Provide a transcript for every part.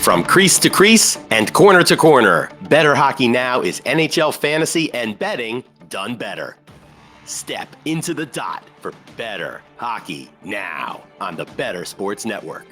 From crease to crease and corner to corner, Bettor Hockey Now is NHL fantasy and betting done better. Step into the dot for Bettor Hockey Now on the Bettor Sports Network.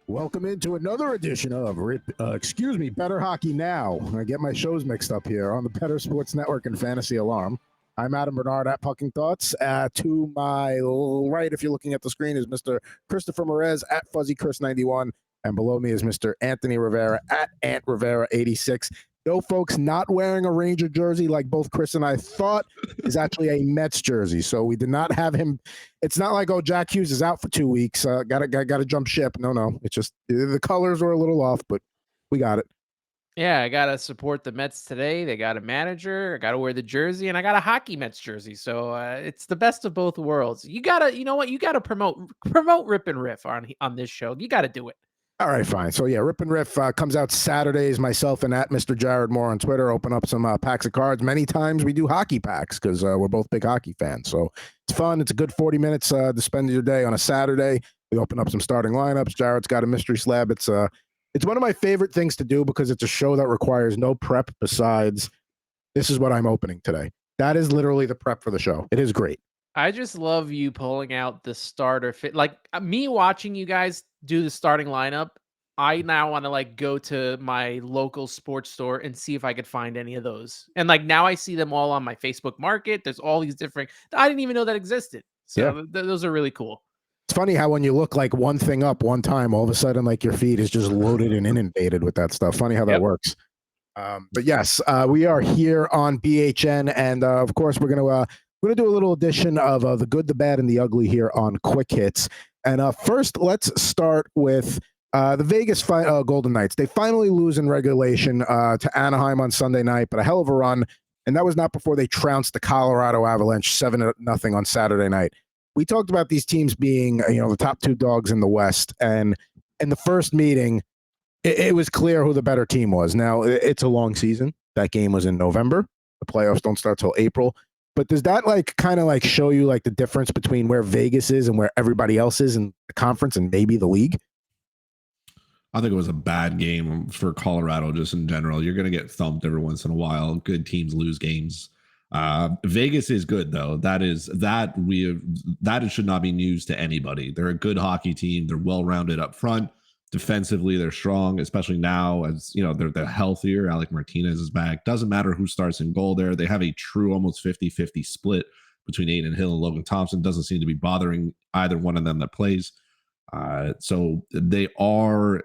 Welcome into another edition of Bettor Hockey Now. I get my shows mixed up here on the Bettor Sports Network and Fantasy Alarm. I'm Adam Bernard at Pucking Thoughts. To my right, if you're looking at the screen, is Mr. Christopher Morais at Fuzzy Chris 91, and below me is Mr. Anthony Rivera at Ant Rivera 86. No, folks, not wearing a Ranger jersey like both Chris and I thought is actually a Mets jersey. So we did not have him. It's not like, oh, Jack Hughes is out for 2 weeks. Gotta jump ship. No. It's just the colors were a little off, but we got it. Yeah, I gotta support the Mets today. They got a manager. I gotta wear the jersey, and I got a hockey Mets jersey. So it's the best of both worlds. You gotta promote Rip and Riff on this show. You gotta do it. All right, fine. So yeah, Rip and Riff comes out Saturdays. Myself and at Mr. Jared Moore on Twitter open up some packs of cards. Many times we do hockey packs because we're both big hockey fans. So it's fun. It's a good 40 minutes to spend your day on a Saturday. We open up some starting lineups. Jared's got a mystery slab. It's one of my favorite things to do because it's a show that requires no prep besides this is what I'm opening today. That is literally the prep for the show. It is great. I just love you pulling out the starter fit. Like me watching you guys do the starting lineup, I now want to go to my local sports store and see if I could find any of those. And now I see them all on my Facebook Market. There's all these different, I didn't even know that existed. So yeah. Those are really cool. It's funny how when you look one thing up one time, all of a sudden your feed is just loaded and inundated with that stuff. Funny how that works. But yes, we are here on BHN, and of course we're gonna do a little edition of the good, the bad, and the ugly here on Quick Hits. And first, let's start with the Vegas Golden Knights. They finally lose in regulation to Anaheim on Sunday night, but a hell of a run, and that was not before they trounced the Colorado Avalanche 7-0 on Saturday night. We talked about these teams being, the top two dogs in the West, and in the first meeting, it was clear who the better team was. Now, it's a long season. That game was in November. The playoffs don't start till April. But does that kind of show you the difference between where Vegas is and where everybody else is in the conference and maybe the league? I think it was a bad game for Colorado just in general. You're going to get thumped every once in a while. Good teams lose games. Vegas is good though. That should not be news to anybody. They're a good hockey team. They're well-rounded up front. Defensively, they're strong, especially now as they're healthier. Alec Martinez is back. Doesn't matter who starts in goal there. They have a true almost 50-50 split between Adin Hill and Logan Thompson. Doesn't seem to be bothering either one of them that plays. So they are.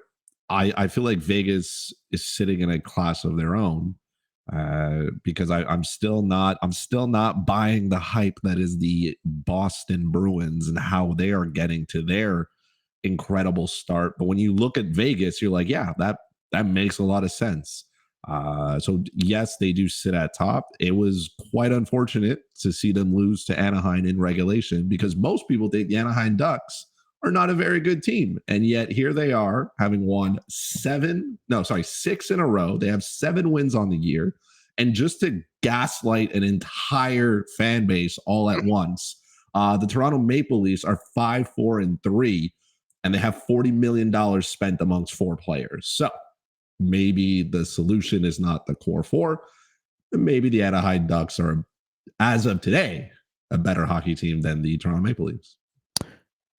I feel like Vegas is sitting in a class of their own. Because I'm still not buying the hype that is the Boston Bruins and how they are getting to their incredible start. But when you look at Vegas, you're like, yeah, that makes a lot of sense. So yes, they do sit at top. It was quite unfortunate to see them lose to Anaheim in regulation because most people think the Anaheim Ducks are not a very good team. And yet here they are having won 6 in a row. They have 7 wins on the year. And just to gaslight an entire fan base all at once, the Toronto Maple Leafs are 5-4-3, and they have $40 million spent amongst 4 players. So maybe the solution is not the core 4. Maybe the Anaheim Ducks are, as of today, a better hockey team than the Toronto Maple Leafs.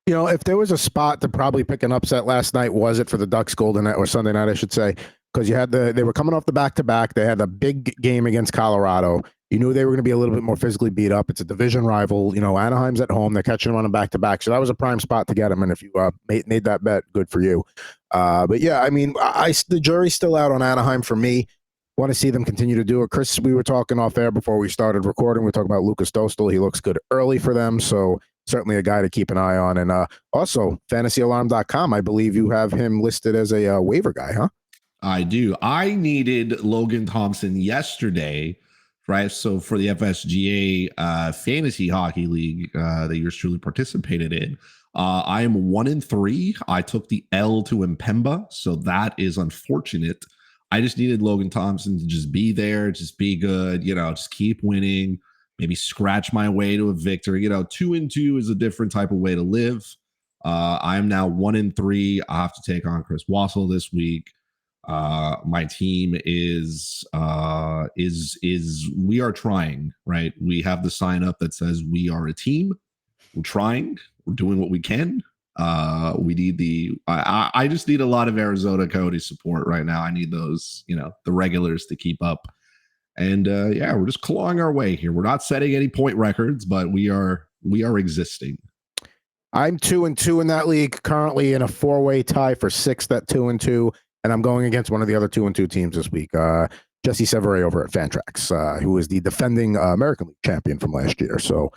If there was a spot to probably pick an upset last night, was it for the Ducks Golden Night or Sunday night, I should say, because they were coming off the back-to-back. They had a big game against Colorado. You knew they were going to be a little bit more physically beat up. It's a division rival. Anaheim's at home. They're catching them on a back-to-back. So that was a prime spot to get them. And if you made that bet, good for you. But yeah, the jury's still out on Anaheim for me. Want to see them continue to do it. Chris, we were talking off air before we started recording. We talked about Lucas Dostal. He looks good early for them. So certainly a guy to keep an eye on. And also, fantasyalarm.com, I believe you have him listed as a waiver guy, huh? I do. I needed Logan Thompson yesterday, right? So for the FSGA Fantasy Hockey League that yours truly participated in, I am 1-3. I took the L to Mpemba, so that is unfortunate. I just needed Logan Thompson to just be there, just be good, just keep winning. maybe scratch my way to a victory. 2-2 is a different type of way to live. I'm now 1-3. I have to take on Chris Wassel this week. My team is we are trying, right? We have the sign up that says we are a team. We're trying. We're doing what we can. We need I just need a lot of Arizona Cody support right now. I need those, the regulars to keep up. And we're just clawing our way here. We're not setting any point records, but we are existing. I'm 2-2 in that league, currently in a 4-way tie for 6th at 2-2, and I'm going against one of the other 2-2 teams this week. Jesse Severay over at Fantrax, who is the defending American League champion from last year. So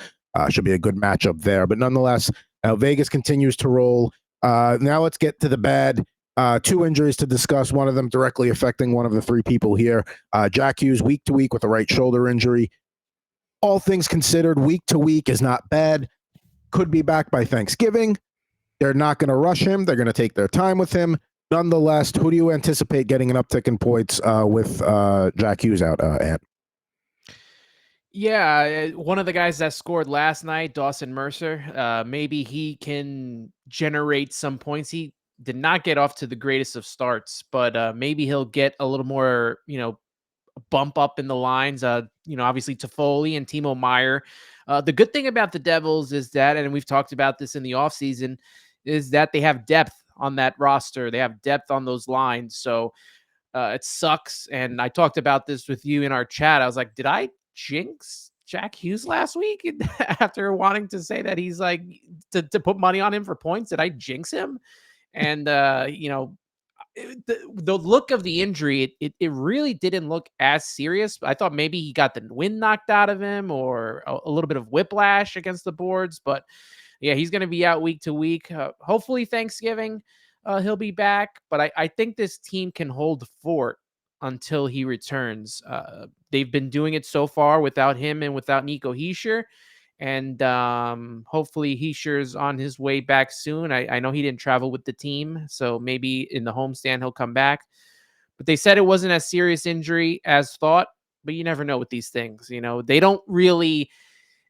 should be a good matchup there. But nonetheless, Vegas continues to roll. Now let's get to the bad. 2 injuries to discuss, one of them directly affecting one of the 3 people here. Jack Hughes, week to week with a right shoulder injury. All things considered, week to week is not bad. Could be back by Thanksgiving. They're not going to rush him. They're going to take their time with him. Nonetheless, who do you anticipate getting an uptick in points with Jack Hughes out, Ant? Yeah, one of the guys that scored last night, Dawson Mercer, maybe he can generate some points. He did not get off to the greatest of starts, but maybe he'll get a little more, bump up in the lines. Obviously Toffoli and Timo Meier. The good thing about the Devils is that, and we've talked about this in the offseason, is that they have depth on that roster. They have depth on those lines. So it sucks. And I talked about this with you in our chat. I was like, did I jinx Jack Hughes last week after wanting to say that he's like to put money on him for points? Did I jinx him? And, the look of the injury, it really didn't look as serious. I thought maybe he got the wind knocked out of him or a little bit of whiplash against the boards. But yeah, he's going to be out week to week. Hopefully Thanksgiving, he'll be back. But I think this team can hold fort until he returns. They've been doing it so far without him and without Nico Hischier. And hopefully Hischier's on his way back soon. I know he didn't travel with the team, so maybe in the homestand he'll come back. But they said it wasn't as serious injury as thought, but you never know with these things. They don't really,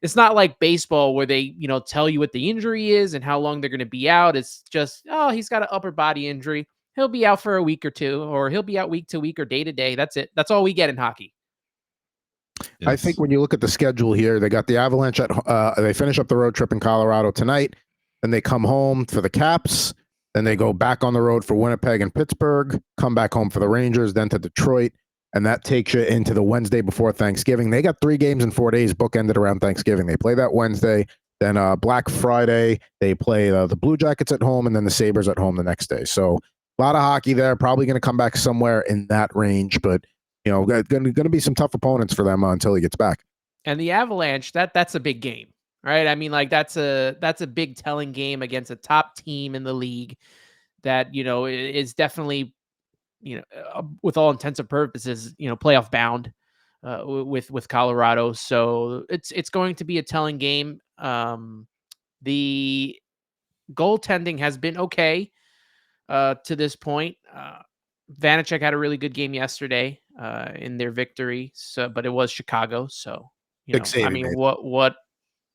it's not like baseball where they, tell you what the injury is and how long they're going to be out. It's just, oh, he's got an upper body injury. He'll be out for a week or two, or he'll be out week to week or day to day. That's it. That's all we get in hockey. Yes. I think when you look at the schedule here, they got the Avalanche they finish up the road trip in Colorado tonight, then they come home for the Caps, then they go back on the road for Winnipeg and Pittsburgh, come back home for the Rangers, then to Detroit, and that takes you into the Wednesday before Thanksgiving. They got 3 games in 4 days bookended around Thanksgiving. They play that Wednesday, then Black Friday, they play the Blue Jackets at home, and then the Sabres at home the next day. So a lot of hockey there, probably going to come back somewhere in that range, but going to be some tough opponents for them until he gets back. And the Avalanche, that's a big game, right? I mean, like that's a big telling game against a top team in the league that, is definitely, with all intents and purposes, playoff bound with Colorado. So it's going to be a telling game. The goaltending has been okay to this point. Vanacek had a really good game yesterday in their victory. So, but it was Chicago. So, I mean, what,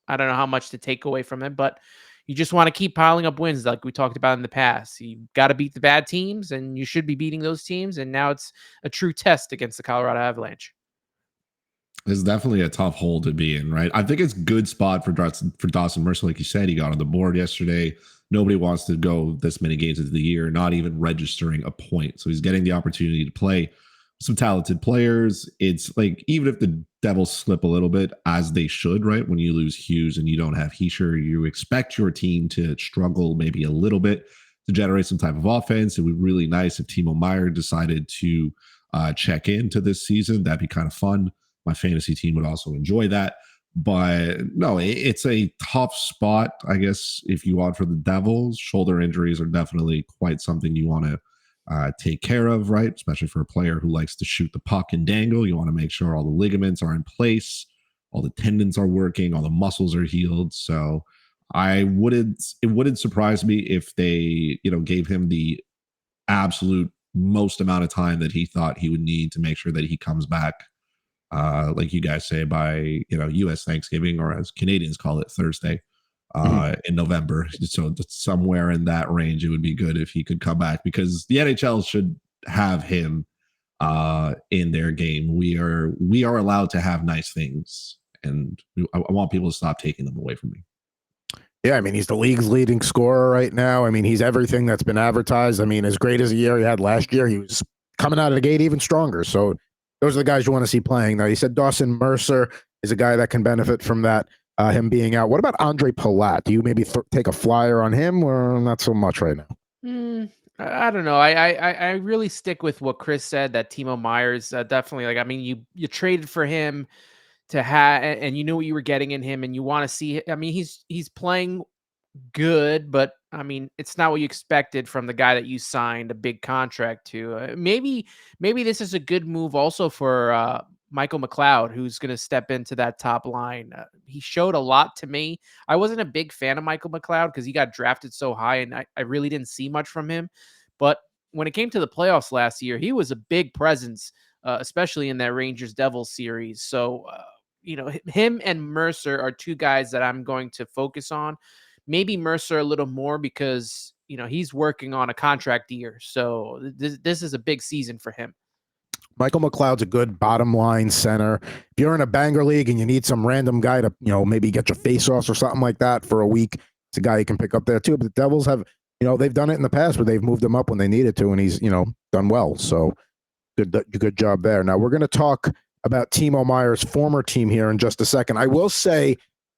I don't know how much to take away from it, but you just want to keep piling up wins like we talked about in the past. You got to beat the bad teams, and you should be beating those teams. And now it's a true test against the Colorado Avalanche. It's definitely a tough hole to be in, right? I think it's a good spot for Dawson Mercer. Like you said, he got on the board yesterday. Nobody wants to go this many games into the year, not even registering a point. So he's getting the opportunity to play some talented players. It's like, even if the Devils slip a little bit, as they should, right? When you lose Hughes and you don't have Hischier, you expect your team to struggle maybe a little bit to generate some type of offense. It would be really nice if Timo Meier decided to check into this season. That'd be kind of fun. My fantasy team would also enjoy that. But no, it's a tough spot, I guess, if you want for the Devils. Shoulder injuries are definitely quite something you want to take care of, right? Especially for a player who likes to shoot the puck and dangle. You want to make sure all the ligaments are in place, all the tendons are working, all the muscles are healed. So it wouldn't surprise me if they, gave him the absolute most amount of time that he thought he would need to make sure that he comes back like you guys say, by U.S. Thanksgiving, or as Canadians call it, Thursday, in November. So somewhere in that range, it would be good if he could come back, because the NHL should have him in their game. We are allowed to have nice things, and I want people to stop taking them away from me. Yeah, I mean, he's the league's leading scorer right now. I mean, he's everything that's been advertised. I mean, as great as a year he had last year, he was coming out of the gate even stronger. So those are the guys you want to see playing. Now, you said Dawson Mercer is a guy that can benefit from that, him being out. What about Andre Palat? Do you maybe take a flyer on him, or not so much right now? I don't know. I really stick with what Chris said, that Timo Myers definitely, like, I mean, you traded for him to have, and you knew what you were getting in him, and you want to see. I mean, he's playing good, but I mean, it's not what you expected from the guy that you signed a big contract to. Maybe this is a good move also for Michael McLeod, who's going to step into that top line. He showed a lot to me. I wasn't a big fan of Michael McLeod because he got drafted so high, and I really didn't see much from him. But when it came to the playoffs last year, he was a big presence, especially in that Rangers Devils series. So, him and Mercer are two guys that I'm going to focus on. Maybe Mercer a little more because, he's working on a contract year. So this is a big season for him. Michael McLeod's a good bottom line center. If you're in a banger league and you need some random guy to, maybe get your face-offs or something like that for a week, it's a guy you can pick up there too. But the Devils have, they've done it in the past where they've moved him up when they needed to, and he's, done well. So good job there. Now we're going to talk about Timo Meyer's former team here in just a second. I will say,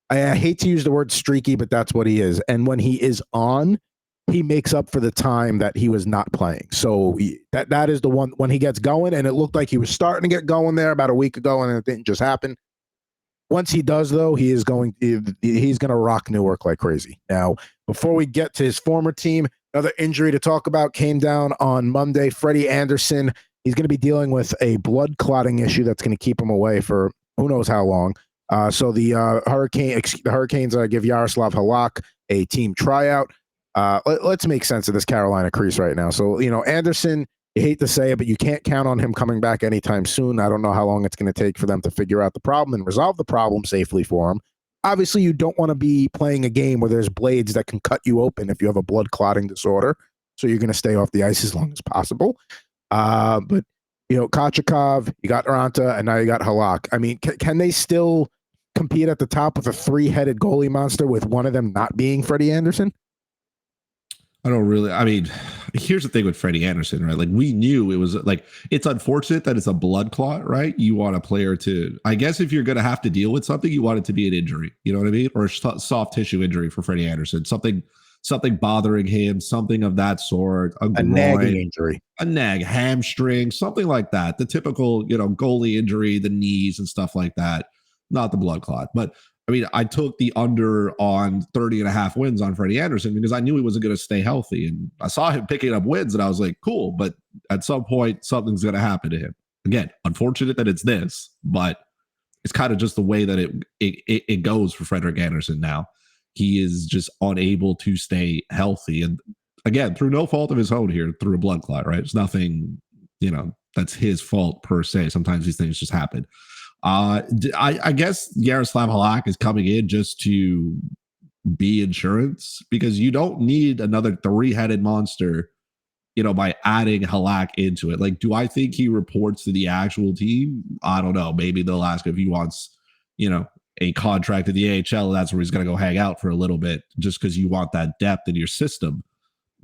I hate to use the word streaky, but that's what he is. And when he is on, he makes up for the time that he was not playing. So that is the one when he gets going, and it looked like he was starting to get going there about a week ago, and it didn't just happen. Once he does, though, he's going to rock Newark like crazy. Now, before we get to his former team, another injury to talk about came down on Monday. Freddie Andersen, he's going to be dealing with a blood clotting issue that's going to keep him away for who knows how long. So the Hurricanes give Yaroslav Halak a team tryout. Let's make sense of this Carolina crease right now. So, Andersen, you hate to say it, but you can't count on him coming back anytime soon. I don't know how long it's going to take for them to figure out the problem and resolve the problem safely for him. Obviously, you don't want to be playing a game where there's blades that can cut you open if you have a blood clotting disorder. So you're going to stay off the ice as long as possible. But Kochikov, you got Ranta, and now you got Halak. I mean, can they still compete at the top with a three-headed goalie monster with one of them not being Freddie Andersen? I don't really. I mean, here's the thing with Freddie Andersen, right? Like, we knew it was like, it's unfortunate that it's a blood clot, right? You want a player to, I guess, if you're going to have to deal with something, you want it to be an injury. You know what I mean? Or a soft tissue injury for Freddie Andersen. Something bothering him, something of that sort. A nagging injury, a nag, hamstring, something like that. The typical, goalie injury, the knees and stuff like that. Not the blood clot, but. I mean, I took the under on 30.5 wins on Freddie Andersen because I knew he wasn't going to stay healthy. And I saw him picking up wins and I was like, cool. But at some point, something's going to happen to him. Again, unfortunate that it's this, but it's kind of just the way that it goes for Frederik Andersen now. He is just unable to stay healthy. And again, through no fault of his own here, through a blood clot, right? It's nothing, that's his fault per se. Sometimes these things just happen. I guess Yaroslav Halak is coming in just to be insurance, because you don't need another three-headed monster, by adding Halak into it. Like, do I think he reports to the actual team? I don't know. Maybe they'll ask if he wants, a contract in the AHL. That's where he's going to go hang out for a little bit, just because you want that depth in your system.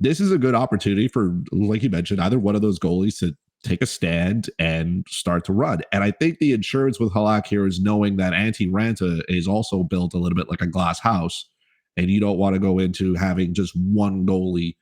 This is a good opportunity for, like you mentioned, either one of those goalies to take a stand and start to run. And I think the insurance with Halak here is knowing that Antti Ranta is also built a little bit like a glass house, and you don't want to go into having just one goalie,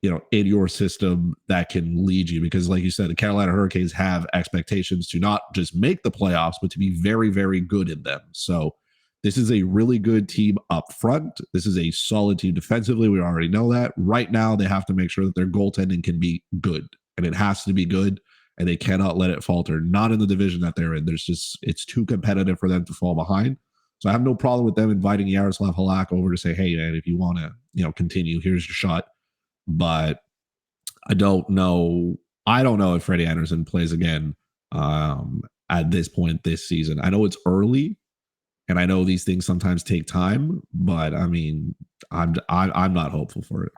in your system that can lead you. Because like you said, the Carolina Hurricanes have expectations to not just make the playoffs, but to be very, very good in them. So this is a really good team up front. This is a solid team defensively. We already know that. Right now, they have to make sure that their goaltending can be good. And it has to be good, and they cannot let it falter. Not in the division that they're in. It's too competitive for them to fall behind. So I have no problem with them inviting Yaroslav Halak over to say, hey, man, if you want to, continue, here's your shot. But I don't know if Freddie Andersen plays again. at this point this season. I know it's early, and I know these things sometimes take time, but I mean, I'm not hopeful for it.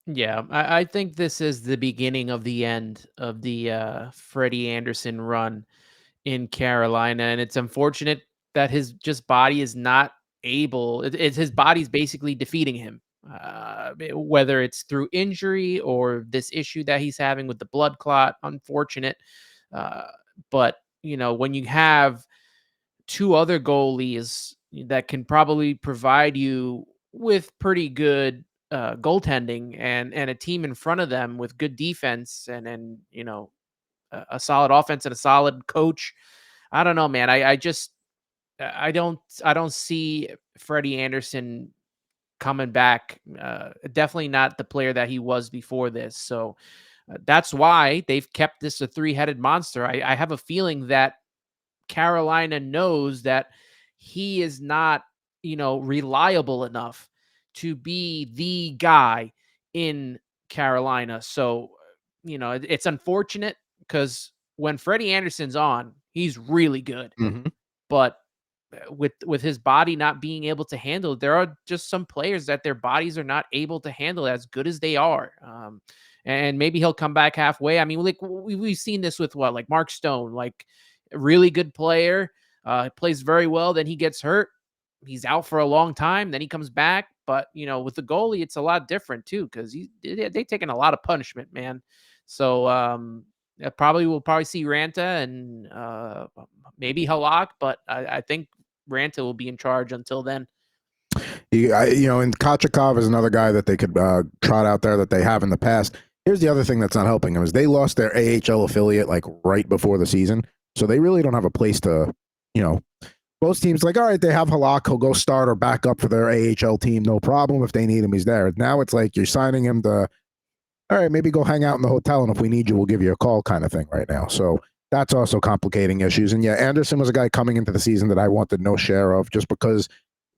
Yeah, I think this is the beginning of the end of the Freddie Andersen run in Carolina, and it's unfortunate that his just body is not able. It's his body's basically defeating him, whether it's through injury or this issue that he's having with the blood clot. Unfortunate, uh, but when you have two other goalies that can probably provide you with pretty good goaltending and a team in front of them with good defense and a solid offense and a solid coach. I don't know, man. I don't see Freddie Andersen coming back. Definitely not the player that he was before this. So that's why they've kept this a three-headed monster. I have a feeling that Carolina knows that he is not, reliable enough to be the guy in Carolina. So, it's unfortunate because when Freddie Andersen's on, he's really good. Mhm. But with his body not being able to handle it, there are just some players that their bodies are not able to handle as good as they are. And maybe he'll come back halfway. I mean, like we've seen this with like Mark Stone, like a really good player, plays very well. Then he gets hurt. He's out for a long time. Then he comes back. But, with the goalie, it's a lot different too, because they've taken a lot of punishment, man. So we'll probably see Ranta and maybe Halak, but I think Ranta will be in charge until then. And Kochekov is another guy that they could trot out there that they have in the past. Here's the other thing that's not helping them is they lost their AHL affiliate like right before the season. So they really don't have a place to, most teams like, all right, they have Halak, he'll go start or back up for their AHL team, no problem. If they need him, he's there. Now it's like you're signing him to, all right, maybe go hang out in the hotel, and if we need you, we'll give you a call kind of thing right now. So that's also complicating issues. And yeah, Andersen was a guy coming into the season that I wanted no share of just because,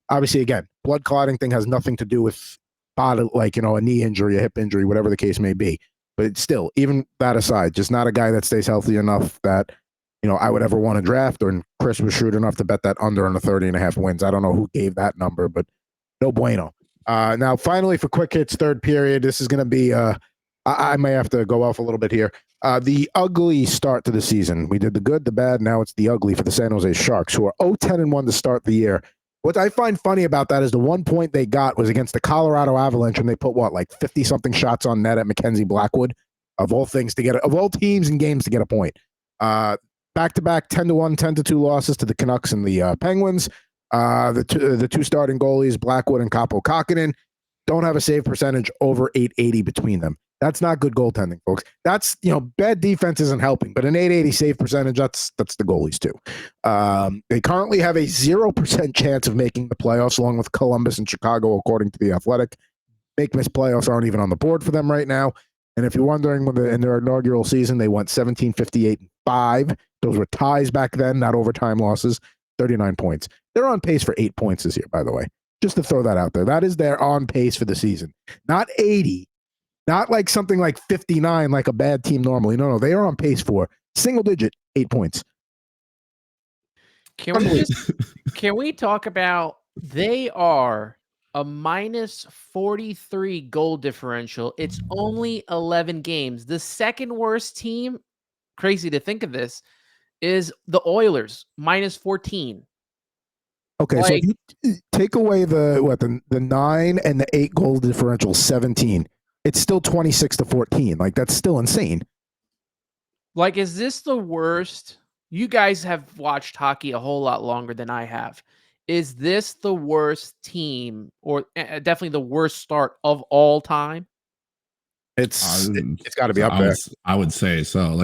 obviously, again, blood clotting thing has nothing to do with body, like, a knee injury, a hip injury, whatever the case may be. But still, even that aside, just not a guy that stays healthy enough that, I would ever want to draft. Or Chris was shrewd enough to bet that under on the 30.5 wins. I don't know who gave that number, but no bueno. Now, finally, for quick hits, third period, this is going to be, I may have to go off a little bit here. The ugly start to the season. We did the good, the bad. Now it's the ugly for the San Jose Sharks, who are 0-10-1 to start the year. What I find funny about that is the 1 point they got was against the Colorado Avalanche, and they put like 50-something shots on net at Mackenzie Blackwood, of all things of all teams and games to get a point. Back-to-back 10-1, 10-2 losses to the Canucks and the Penguins. The two starting goalies, Blackwood and Kaapo Kakkonen, don't have a save percentage over 880 between them. That's not good goaltending, folks. That's, bad defense isn't helping, but an 880 save percentage, that's the goalies too. They currently have a 0% chance of making the playoffs, along with Columbus and Chicago, according to The Athletic. Make-miss playoffs aren't even on the board for them right now. And if you're wondering, in their inaugural season, they went 17-58-5. Those were ties back then, not overtime losses. 39 points. They're on pace for 8 points this year, by the way. Just to throw that out there. That is their on pace for the season. Not 80. Not like something like 59, like a bad team normally. No, they are on pace for single digit 8 points. Can we talk about they are a minus 43 goal differential. It's only 11 games. The second worst team, crazy to think of this, is the Oilers, minus 14. Okay, so if you take away the 9 and the 8 goal differential, 17. It's still 26-14. Like, that's still insane. Like, is this the worst? You guys have watched hockey a whole lot longer than I have. Is this the worst team, or definitely the worst start of all time? It's got to be up there. I would say so.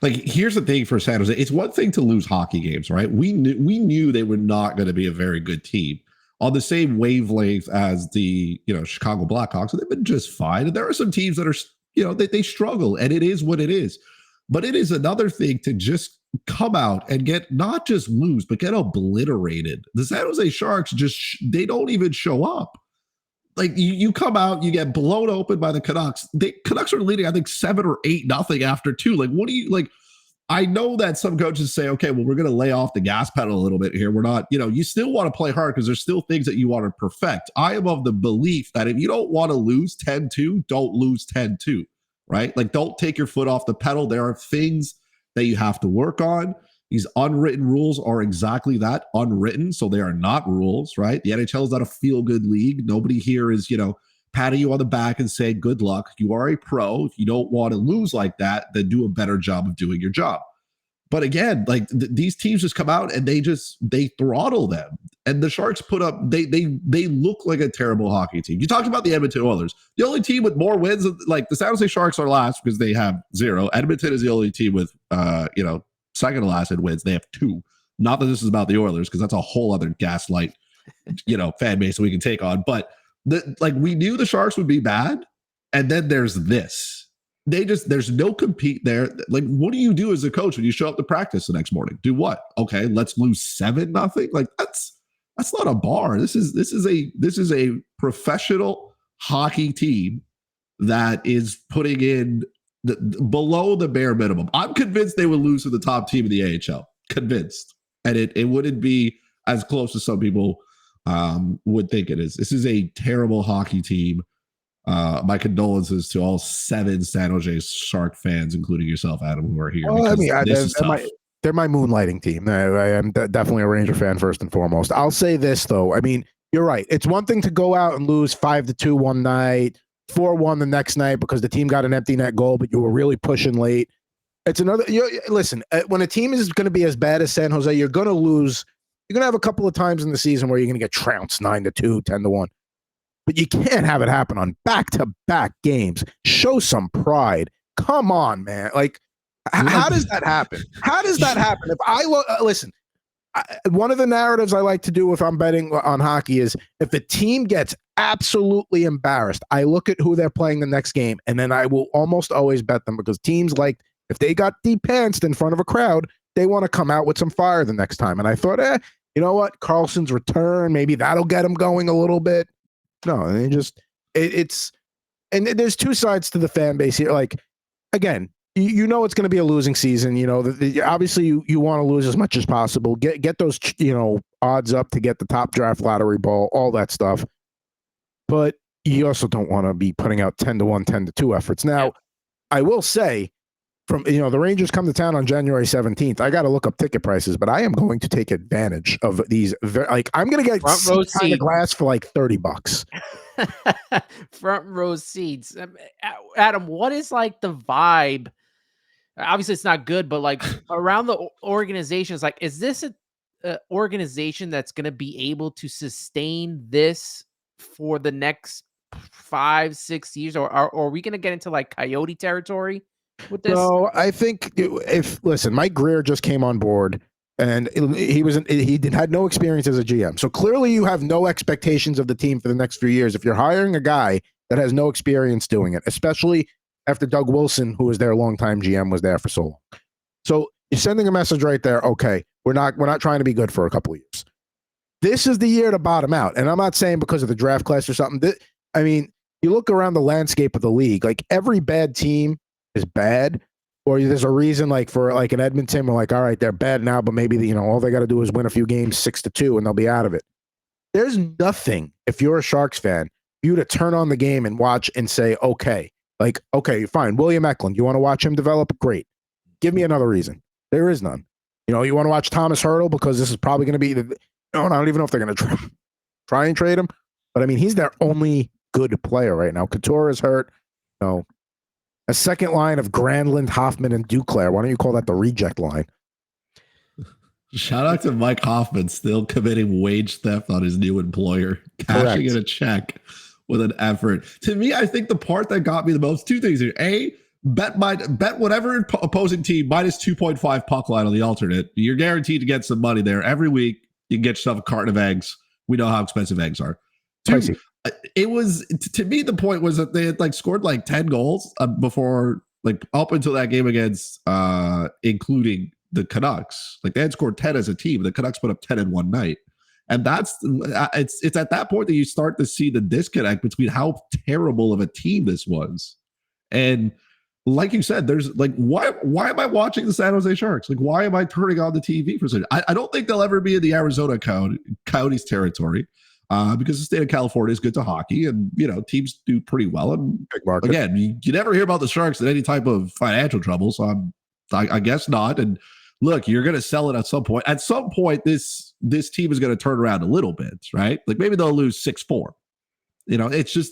Here's the thing for San Jose. It's one thing to lose hockey games, right? We knew they were not going to be a very good team on the same wavelength as the Chicago Blackhawks, and they've been just fine. And there are some teams that are they struggle, and it is what it is. But it is another thing to just come out and get not just lose, but get obliterated. The San Jose Sharks they don't even show up. Like you come out, you get blown open by the Canucks. The Canucks are leading, I think, 7 or 8-0 after 2. Like, what do you like? I know that some coaches say, okay, well, we're going to lay off the gas pedal a little bit here. We're not, you still want to play hard because there's still things that you want to perfect. I am of the belief that if you don't want to lose 10-2, don't lose 10-2, right? Like, don't take your foot off the pedal. There are things that you have to work on. These unwritten rules are exactly that, unwritten. So they are not rules, right? The NHL is not a feel-good league. Nobody here is, patting you on the back and saying, good luck. You are a pro. If you don't want to lose like that, then do a better job of doing your job. But again, like these teams just come out and they throttle them. And the Sharks put up, they look like a terrible hockey team. You talked about the Edmonton Oilers. The only team with more wins, like the San Jose Sharks are last because they have 0. Edmonton is the only team with, second to last in wins. They have 2. Not that this is about the Oilers, because that's a whole other gaslight, fan base that we can take on. But we knew the Sharks would be bad, and then there's this. There's no compete there. Like, what do you do as a coach when you show up to practice the next morning? Do what? Okay, let's lose 7-0. Like, that's not a bar. This is a professional hockey team that is putting in below the bare minimum. I'm convinced they would lose to the top team in the AHL. Convinced, and it wouldn't be as close as some people would think it is. This is a terrible hockey team. My condolences to all 7 San Jose Shark fans, including yourself, Adam, who are here. Well, I mean, they're my moonlighting team. I am definitely a Ranger fan first and foremost. I'll say this though. I mean, you're right. It's one thing to go out and lose 5-2 one night, 4-1 the next night because the team got an empty net goal, but you were really pushing late. It's another. Listen, when a team is going to be as bad as San Jose, you're going to lose. You're going to have a couple of times in the season where you're going to get trounced 9-2, 10-1. But you can't have it happen on back-to-back games. Show some pride. Come on, man. Like, how does that happen? How does that happen? If I listen, one of the narratives I like to do if I'm betting on hockey is if the team gets absolutely embarrassed, I look at who they're playing the next game, and then I will almost always bet them because teams like if they got de-pantsed in front of a crowd, they want to come out with some fire the next time. And I thought, you know what? Carlson's return, maybe that'll get them going a little bit. No, they just it's and there's two sides to the fan base here. Like, again, you know it's going to be a losing season. Obviously you want to lose as much as possible. Get those odds up to get the top draft lottery ball, all that stuff. But you also don't want to be putting out 10-1, 10-2 efforts. Now, I will say, from the Rangers come to town on January 17th. I got to look up ticket prices, but I am going to take advantage of these. I'm going to get front row seat glass for like $30. Front row seats. Adam, what is like the vibe? Obviously, it's not good, but like around the organizations, like, is this a organization that's going to be able to sustain this for the next 5-6 years, or are we going to get into like Coyote territory with this? No, I think listen, Mike Greer just came on board and he had no experience as a GM. So clearly you have no expectations of the team for the next few years. If you're hiring a guy that has no experience doing it, especially after Doug Wilson, who was their longtime GM, was there for so long. So you're sending a message right there. Okay, we're not trying to be good for a couple of years. This is the year to bottom out. And I'm not saying because of the draft class or something. I mean, you look around the landscape of the league, like every bad team is bad, or there's a reason like for like an Edmonton, we're like, all right, they're bad now, but maybe all they got to do is win a few games 6-2 and they'll be out of it. There's nothing, if you're a Sharks fan, you to turn on the game and watch and say, okay, fine, William Eklund, you want to watch him develop? Great. Give me another reason. There is none. You want to watch Thomas Hertl because this is probably going to be I don't even know if they're going to try and trade him, but I mean, he's their only good player right now. Couture is hurt. A second line of Granlund, Hoffman, and Duclair. Why don't you call that the reject line? Shout out to Mike Hoffman, still committing wage theft on his new employer, cashing in a check with an effort. To me, I think the part that got me the most, two things here. A, bet whatever opposing team minus 2.5 puck line on the alternate. You're guaranteed to get some money there. Every week, you can get yourself a carton of eggs. We know how expensive eggs are. Two, it was, to me, the point was that they had scored 10 goals before, up until that game against including the Canucks. They had scored 10 as a team. The Canucks put up 10 in one night. And that's it's at that point that you start to see the disconnect between how terrible of a team this was. And like you said, there's like, why am I watching the San Jose Sharks? Like, why am I turning on the TV for such? I don't think they'll ever be in the Arizona Coyotes territory, because the state of California is good to hockey, and teams do pretty well. And again, you never hear about the Sharks in any type of financial trouble, so I guess not. And look, you're going to sell it at some point. At some point, this team is going to turn around a little bit, right? Like maybe they'll lose 6-4. It's just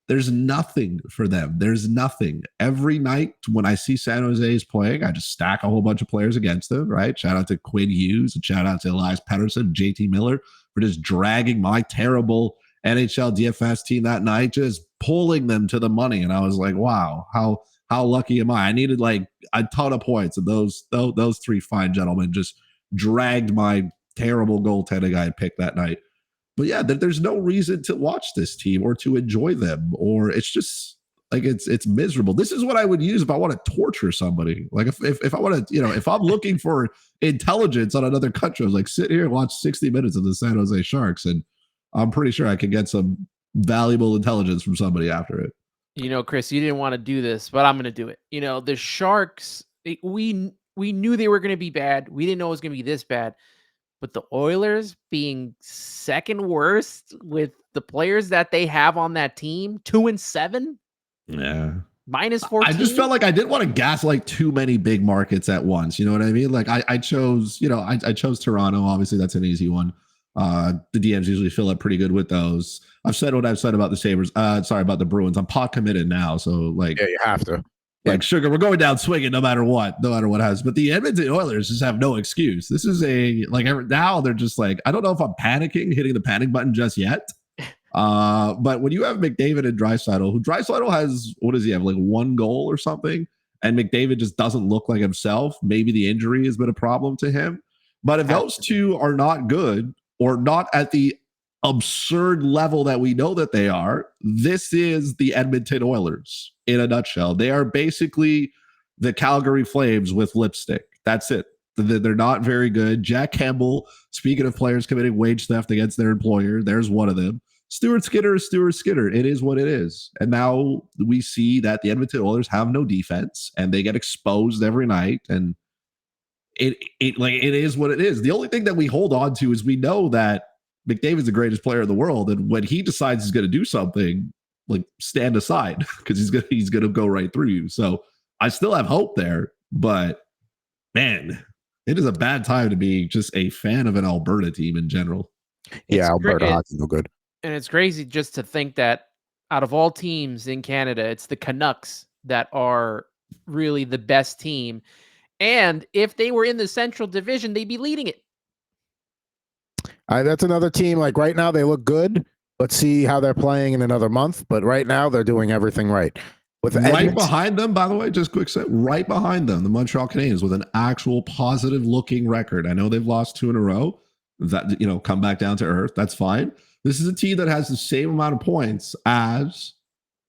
there's nothing for them. There's nothing. Every night when I see San Jose is playing, I just stack a whole bunch of players against them, right? Shout out to Quinn Hughes and shout out to Elias Pettersson, JT Miller for just dragging my terrible NHL DFS team that night, just pulling them to the money. And I was like, wow, how lucky am I? I needed like a ton of points, and those three fine gentlemen just dragged my terrible goaltending I had picked that night. But yeah, there's no reason to watch this team or to enjoy them, or it's just like it's miserable. This is what I would use if I want to torture somebody. Like if I want to, if I'm looking for intelligence on another country, I was like, sit here and watch 60 minutes of the San Jose Sharks, and I'm pretty sure I could get some valuable intelligence from somebody after it. Chris, you didn't want to do this, but I'm going to do it. The Sharks, we knew they were going to be bad. We didn't know it was going to be this bad. But the Oilers being second worst with the players that they have on that team, 2-7. Yeah. -14. I just felt like I didn't want to gaslight too many big markets at once. You know what I mean? Like I chose, I chose Toronto. Obviously, that's an easy one. The DMs usually fill up pretty good with those. I've said what I've said about the Sabres. Sorry about the Bruins. I'm pot committed now. So like, yeah, you have to. Like sugar, we're going down swinging no matter what happens. But the Edmonton Oilers just have no excuse. This is now they're just like, I don't know if I'm panicking, hitting the panic button just yet. But when you have McDavid and Draisaitl, who Draisaitl has, what does he have, like 1 goal or something? And McDavid just doesn't look like himself. Maybe the injury has been a problem to him. But if those two are not good or not at the absurd level that we know that they are, this is the Edmonton Oilers in a nutshell. They are basically the Calgary Flames with lipstick. That's it. They're not very good. Jack Campbell, speaking of players committing wage theft against their employer, there's one of them. Stuart Skinner is Stuart Skinner. It is what it is. And now we see that the Edmonton Oilers have no defense and they get exposed every night. And it is what it is. The only thing that we hold on to is we know that McDavid's the greatest player in the world, and when he decides he's going to do something, like stand aside because he's gonna go right through you. So I still have hope there, but man, it is a bad time to be just a fan of an Alberta team in general. Yeah, Alberta hockey's no good, and it's crazy just to think that out of all teams in Canada, it's the Canucks that are really the best team, and if they were in the Central Division, they'd be leading it. That's another team. Like right now, they look good. Let's see how they're playing in another month. But right now, they're doing everything right. With right behind them, by the way, just quick set. Right behind them, the Montreal Canadiens with an actual positive-looking record. I know they've lost 2 in a row. That come back down to earth. That's fine. This is a team that has the same amount of points as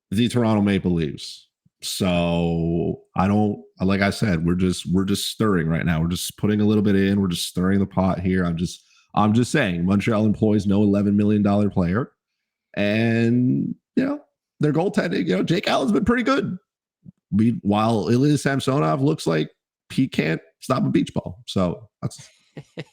the Toronto Maple Leafs. So I don't, like I said, we're just stirring right now. We're just putting a little bit in. We're just stirring the pot here. I'm just saying Montreal employs no $11 million player. And, their goaltending, Jake Allen's been pretty good. While Ilya Samsonov looks like he can't stop a beach ball. So that's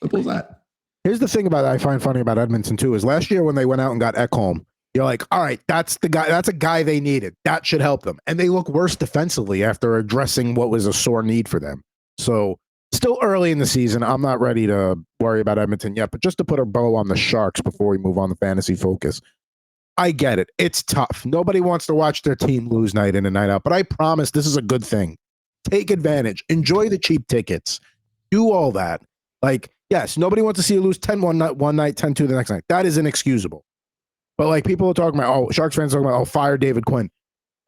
simple as that. Here's the thing about I find funny about Edmonton too, is last year when they went out and got Ekholm, you're like, all right, that's the guy. That's a guy they needed. That should help them. And they look worse defensively after addressing what was a sore need for them. So still early in the season. I'm not ready to worry about Edmonton yet, but just to put a bow on the Sharks before we move on to fantasy focus. I get it. It's tough. Nobody wants to watch their team lose night in and night out, but I promise this is a good thing. Take advantage. Enjoy the cheap tickets. Do all that. Like, yes, nobody wants to see you lose 10-1 one night, 10-2 the next night. That is inexcusable. But like people are talking about, Sharks fans are talking about, fire David Quinn.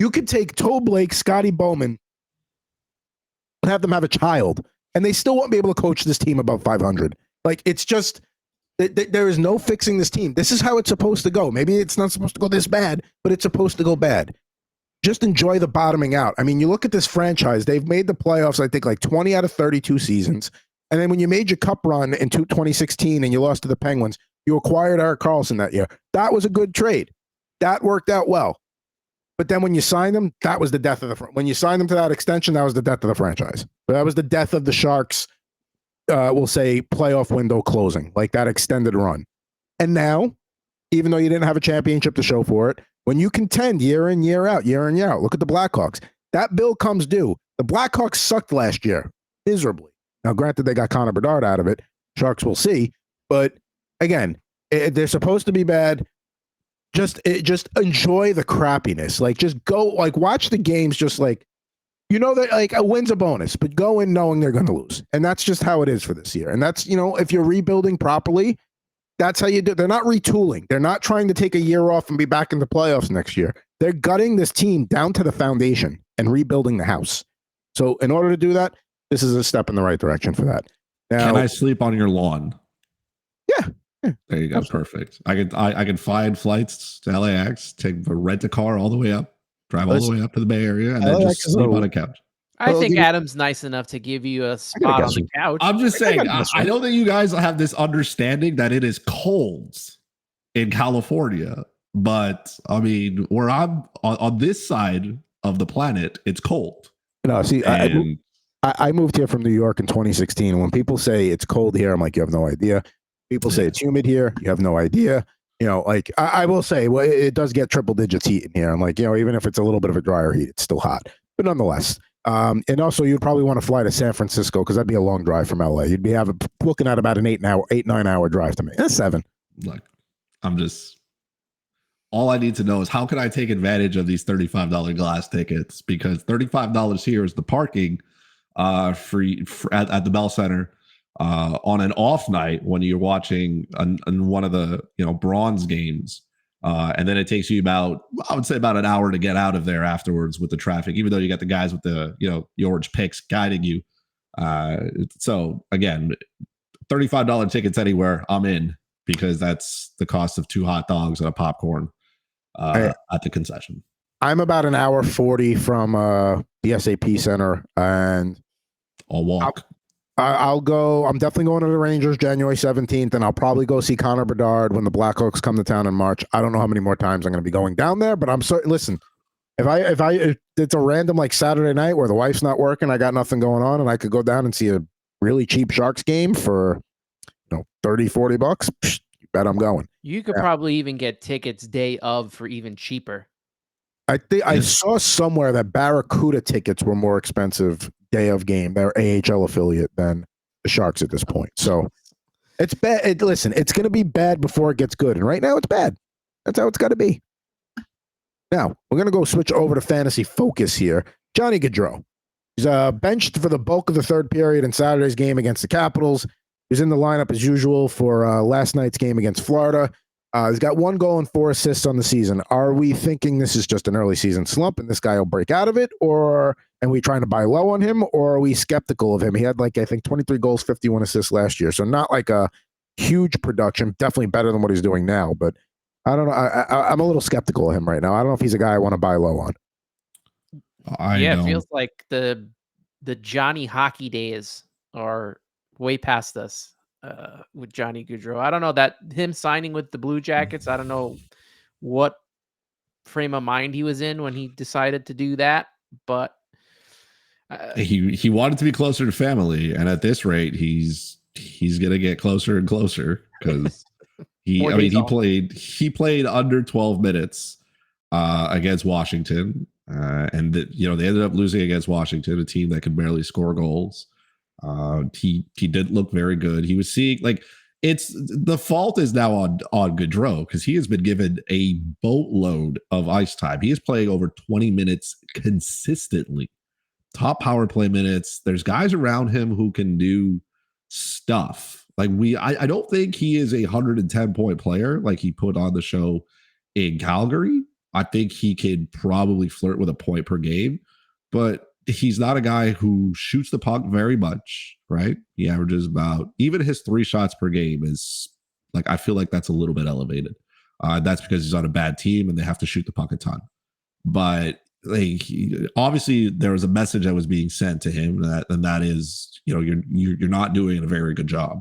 You could take Toe Blake, Scotty Bowman, and have them have a child, and they still won't be able to coach this team above 500. Like, it's just, there is no fixing this team. This is how it's supposed to go. Maybe it's not supposed to go this bad, but it's supposed to go bad. Just enjoy the bottoming out. I mean, you look at this franchise, they've made the playoffs, I think, like 20 out of 32 seasons. And then when you made your cup run in 2016 and you lost to the Penguins, you acquired Erik Karlsson that year. That was a good trade. That worked out well. But then when you signed them, that was the death of when you signed them to that extension, that was the death of the franchise. But that was the death of the Sharks, we'll say, playoff window closing, like that extended run. And now, even though you didn't have a championship to show for it, when you contend year in, year out, look at the Blackhawks. That bill comes due. The Blackhawks sucked last year miserably. Now, granted, they got Connor Bedard out of it. Sharks will see. But again, they're supposed to be bad. Just enjoy the crappiness. Like, just go, like, watch the games. Just like, that like a win's a bonus, but go in knowing they're going to lose. And that's just how it is for this year. And that's, if you're rebuilding properly, that's how you do it. They're not retooling. They're not trying to take a year off and be back in the playoffs next year. They're gutting this team down to the foundation and rebuilding the house. So in order to do that, this is a step in the right direction for that. Now, can I sleep on your lawn? Yeah. There you go. Absolutely. Perfect. I could find flights to LAX, rent a car all the way up, drive all the way up to the Bay Area, and then just sleep on a couch. I think Adam's nice enough to give you a spot on the couch. I'm just saying, I know that you guys have this understanding that it is cold in California, but I mean, where I'm on this side of the planet, it's cold. No, see, I moved here from New York in 2016. And when people say it's cold here, I'm like, you have no idea. People say it's humid here. You have no idea. Like I will say, well, it does get triple digits heat in here. I'm like, even if it's a little bit of a drier heat, it's still hot. But nonetheless, and also you'd probably want to fly to San Francisco because that'd be a long drive from LA. You'd be looking at about an 8-9 hour drive to me. That's 7. Look, all I need to know is how can I take advantage of these $35 glass tickets? Because $35 here is the parking free at the Bell Center. On an off night when you're watching one of the bronze games, and then it takes you I would say about an hour to get out of there afterwards with the traffic, even though you got the guys with the the orange picks guiding you. So again, $35 tickets anywhere, I'm in, because that's the cost of 2 hot dogs and a popcorn at the concession. I'm about an hour 40 from the SAP Center, and I'll walk. I'll go. I'm definitely going to the Rangers January 17th, and I'll probably go see Connor Bedard when the Blackhawks come to town in March. I don't know how many more times I'm going to be going down there, but I'm sorry. Listen, if it's a random like Saturday night where the wife's not working, I got nothing going on, and I could go down and see a really cheap Sharks game for $30-$40, you bet I'm going. You could probably even get tickets day of for even cheaper. I think I saw somewhere that Barracuda tickets were more expensive day of game, their AHL affiliate, than the Sharks at this point. So it's bad. Listen, it's going to be bad before it gets good. And right now it's bad. That's how it's got to be. Now we're going to go switch over to fantasy focus here. Johnny Gaudreau. He's benched for the bulk of the third period in Saturday's game against the Capitals. He's in the lineup as usual for last night's game against Florida. He's got 1 goal and 4 assists on the season. Are we thinking this is just an early season slump and this guy will break out of it, and we trying to buy low on him, or are we skeptical of him? He had I think 23 goals, 51 assists last year. So not like a huge production, definitely better than what he's doing now, but I don't know. I'm a little skeptical of him right now. I don't know if he's a guy I want to buy low on. It feels like the Johnny hockey days are way past us. With Johnny Gaudreau, I don't know that him signing with the Blue Jackets. I don't know what frame of mind he was in when he decided to do that, but he wanted to be closer to family, and at this rate, he's gonna get closer and closer because he played under 12 minutes against Washington, and they ended up losing against Washington, a team that could barely score goals. He did look very good. He was seeing it's the fault is now on Gaudreau because he has been given a boatload of ice time. He is playing over 20 minutes consistently, top power play minutes. There's guys around him who can do stuff. I don't think he is a 110-point player like he put on the show in Calgary. I think he could probably flirt with a point per game, but he's not a guy who shoots the puck very much, right? He averages even his 3 shots per game is I feel like that's a little bit elevated. That's because he's on a bad team and they have to shoot the puck a ton. But obviously there was a message that was being sent to him that is, you're not doing a very good job.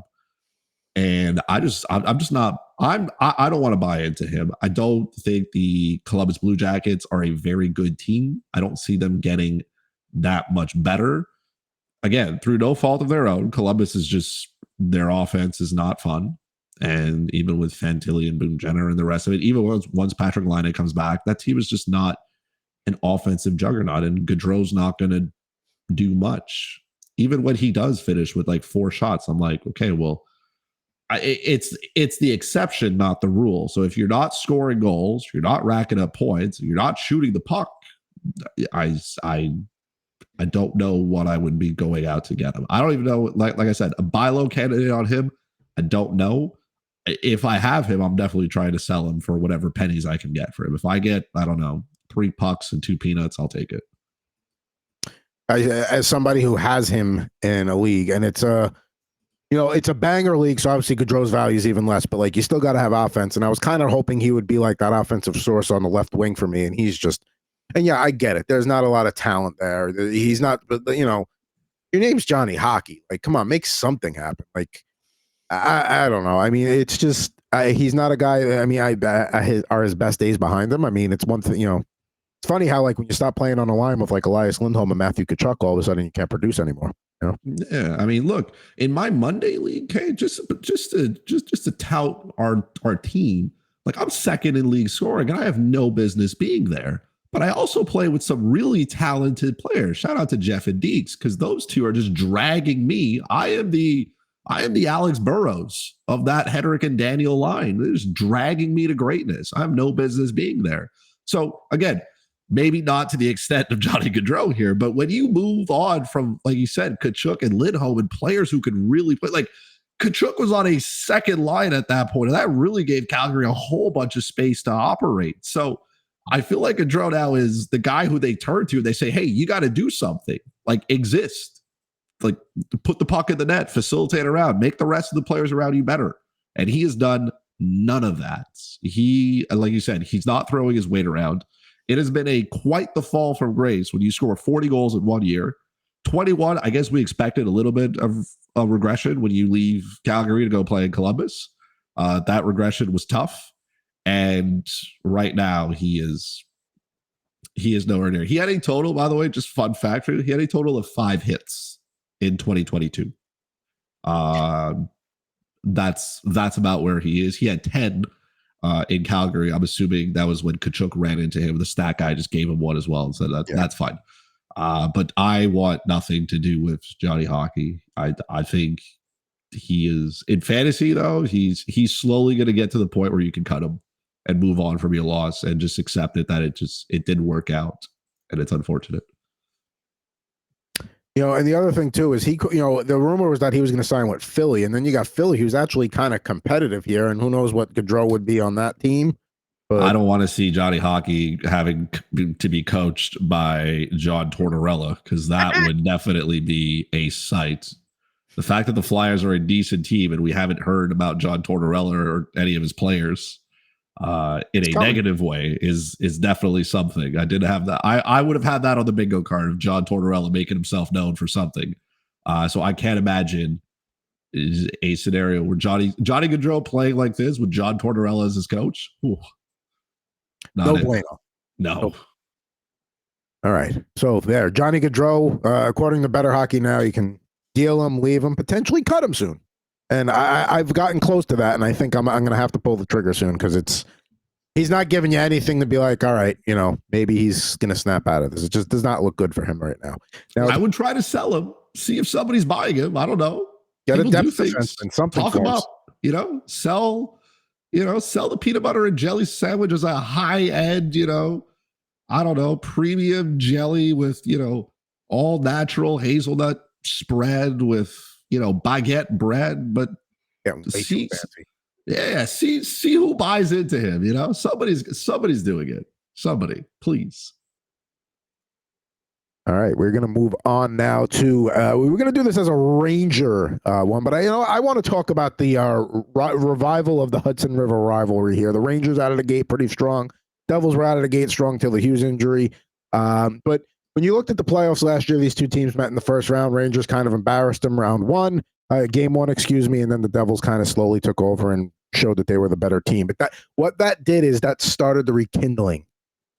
And I'm just not I don't want to buy into him. I don't think the Columbus Blue Jackets are a very good team. I don't see them getting that much better. Again, through no fault of their own, Columbus is just, their offense is not fun. And even with Fantilli and Boone Jenner and the rest of it, even once Patrick Laine comes back, that team is just not an offensive juggernaut. And Gaudreau's not going to do much. Even when he does finish with like 4 shots, I'm like, okay, well, it's the exception, not the rule. So if you're not scoring goals, you're not racking up points, you're not shooting the puck, I don't know what I would be going out to get him. I don't even know. Like I said, a buy low candidate on him, I don't know. If I have him, I'm definitely trying to sell him for whatever pennies I can get for him. If I get, I don't know, 3 pucks and 2 peanuts, I'll take it. As somebody who has him in a league, and it's a banger league, so obviously Gaudreau's value is even less, but like you still got to have offense. And I was kind of hoping he would be like that offensive source on the left wing for me, and he's just. And yeah, I get it. There's not a lot of talent there. He's not, but your name's Johnny Hockey. Like, come on, make something happen. Like, I don't know. I mean, it's just he's not a guy. I mean, are his best days behind him. I mean, it's one thing. It's funny how like when you stop playing on a line with like Elias Lindholm and Matthew Tkachuk, all of a sudden you can't produce anymore. Yeah, I mean, look, in my Monday league, okay, just to tout our team, like I'm second in league scoring, and I have no business being there. But I also play with some really talented players. Shout out to Jeff and Deeks, because those two are just dragging me. I am the Alex Burrows of that Frederik and Daniel line. They're just dragging me to greatness. I have no business being there. So again, maybe not to the extent of Johnny Gaudreau here, but when you move on from, like you said, Tkachuk and Lindholm and players who could really play, like Tkachuk was on a second line at that point, and that really gave Calgary a whole bunch of space to operate. So I feel like Gaudreau now is the guy who they turn to. They say, hey, you got to do something, like exist, like put the puck in the net, facilitate around, make the rest of the players around you better. And he has done none of that. He, like you said, he's not throwing his weight around. It has been quite the fall from grace when you score 40 goals in 1 year. 21, I guess we expected a little bit of a regression when you leave Calgary to go play in Columbus. That regression was tough. And right now he is nowhere near. He had a total, by the way, just fun fact, he had a total of 5 hits in 2022. That's about where he is. He had 10 in Calgary. I'm assuming that was when Tkachuk ran into him. The stat guy just gave him one as well and said that's fine. But I want nothing to do with Johnny Hockey. I think he is in fantasy though. He's slowly going to get to the point where you can cut him and move on from your loss and just accept it that it didn't work out, and it's unfortunate. And the other thing too is the rumor was that he was going to sign with Philly, and then you got Philly, who's actually kind of competitive here, and who knows what Gaudreau would be on that team. But I don't want to see Johnny Hockey having to be coached by John Tortorella, because that would definitely be a sight. The fact that the Flyers are a decent team and we haven't heard about John Tortorella or any of his players in a negative way is definitely something. I did have that. I would have had that on the bingo card of John Tortorella making himself known for something. So I can't imagine a scenario where Johnny Gaudreau playing like this with John Tortorella as his coach. Ooh, no bueno. No. Nope. All right. So there, Johnny Gaudreau, according to Bettor Hockey Now, you can deal him, leave him, potentially cut him soon. And I've gotten close to that, and I think I'm going to have to pull the trigger soon, because he's not giving you anything to be like, all right, maybe he's going to snap out of this. It just does not look good for him right now. I would try to sell him, see if somebody's buying him. I don't know. Get a depth defense and something. Talk him up. Sell the peanut butter and jelly sandwich as a high end, I don't know, premium jelly with, all natural hazelnut spread with, baguette bread, but see who buys into him. Somebody's doing it. Somebody, please. All right, we're gonna move on now to we were gonna do this as a Ranger one, but I want to talk about the revival of the Hudson River rivalry here. The Rangers out of the gate pretty strong. Devils were out of the gate strong till the Hughes injury, but when you looked at the playoffs last year, these two teams met in the first round. Rangers kind of embarrassed them game one, and then the Devils kind of slowly took over and showed that they were the better team. But what that did is that started the rekindling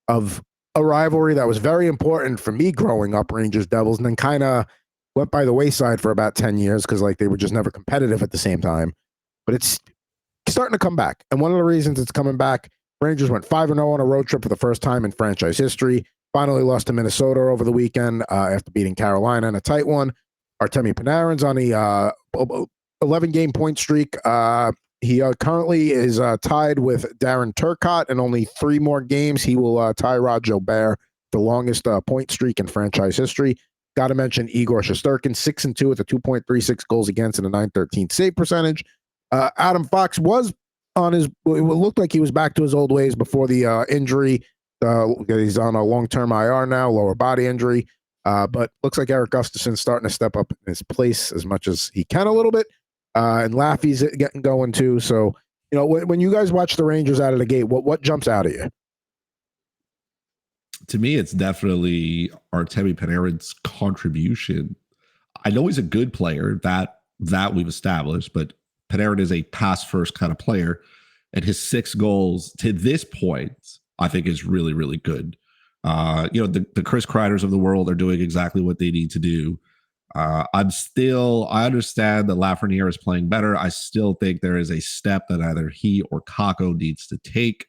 of a rivalry that was very important for me growing up, Rangers Devils, and then kind of went by the wayside for about 10 years because like they were just never competitive at the same time. But it's starting to come back. And one of the reasons it's coming back, Rangers went 5-0 on a road trip for the first time in franchise history. Finally lost to Minnesota over the weekend after beating Carolina in a tight one. Artemi Panarin's on the 11-game point streak. He currently is tied with Darren Turcotte, and only 3 more games. He will tie Rod Gilbert, the longest point streak in franchise history. Got to mention Igor Shesterkin, 6-2 with a 2.36 goals against and a .913 save percentage. Adam Fox was on his. It looked like he was back to his old ways before the injury. He's on a long-term IR now, lower body injury. But looks like Eric Gustafson's starting to step up in his place as much as he can a little bit. And Laffy's getting going too. So, you know, when you guys watch the Rangers out of the gate, what jumps out at you? To me, it's definitely Artemi Panarin's contribution. I know he's a good player, that we've established, but Panarin is a pass-first kind of player, and his 6 goals to this point, I think, is really, really good. You know, the Chris Kreiders of the world are doing exactly what they need to do. I understand that Lafreniere is playing better. I still think there is a step that either he or Kakko needs to take.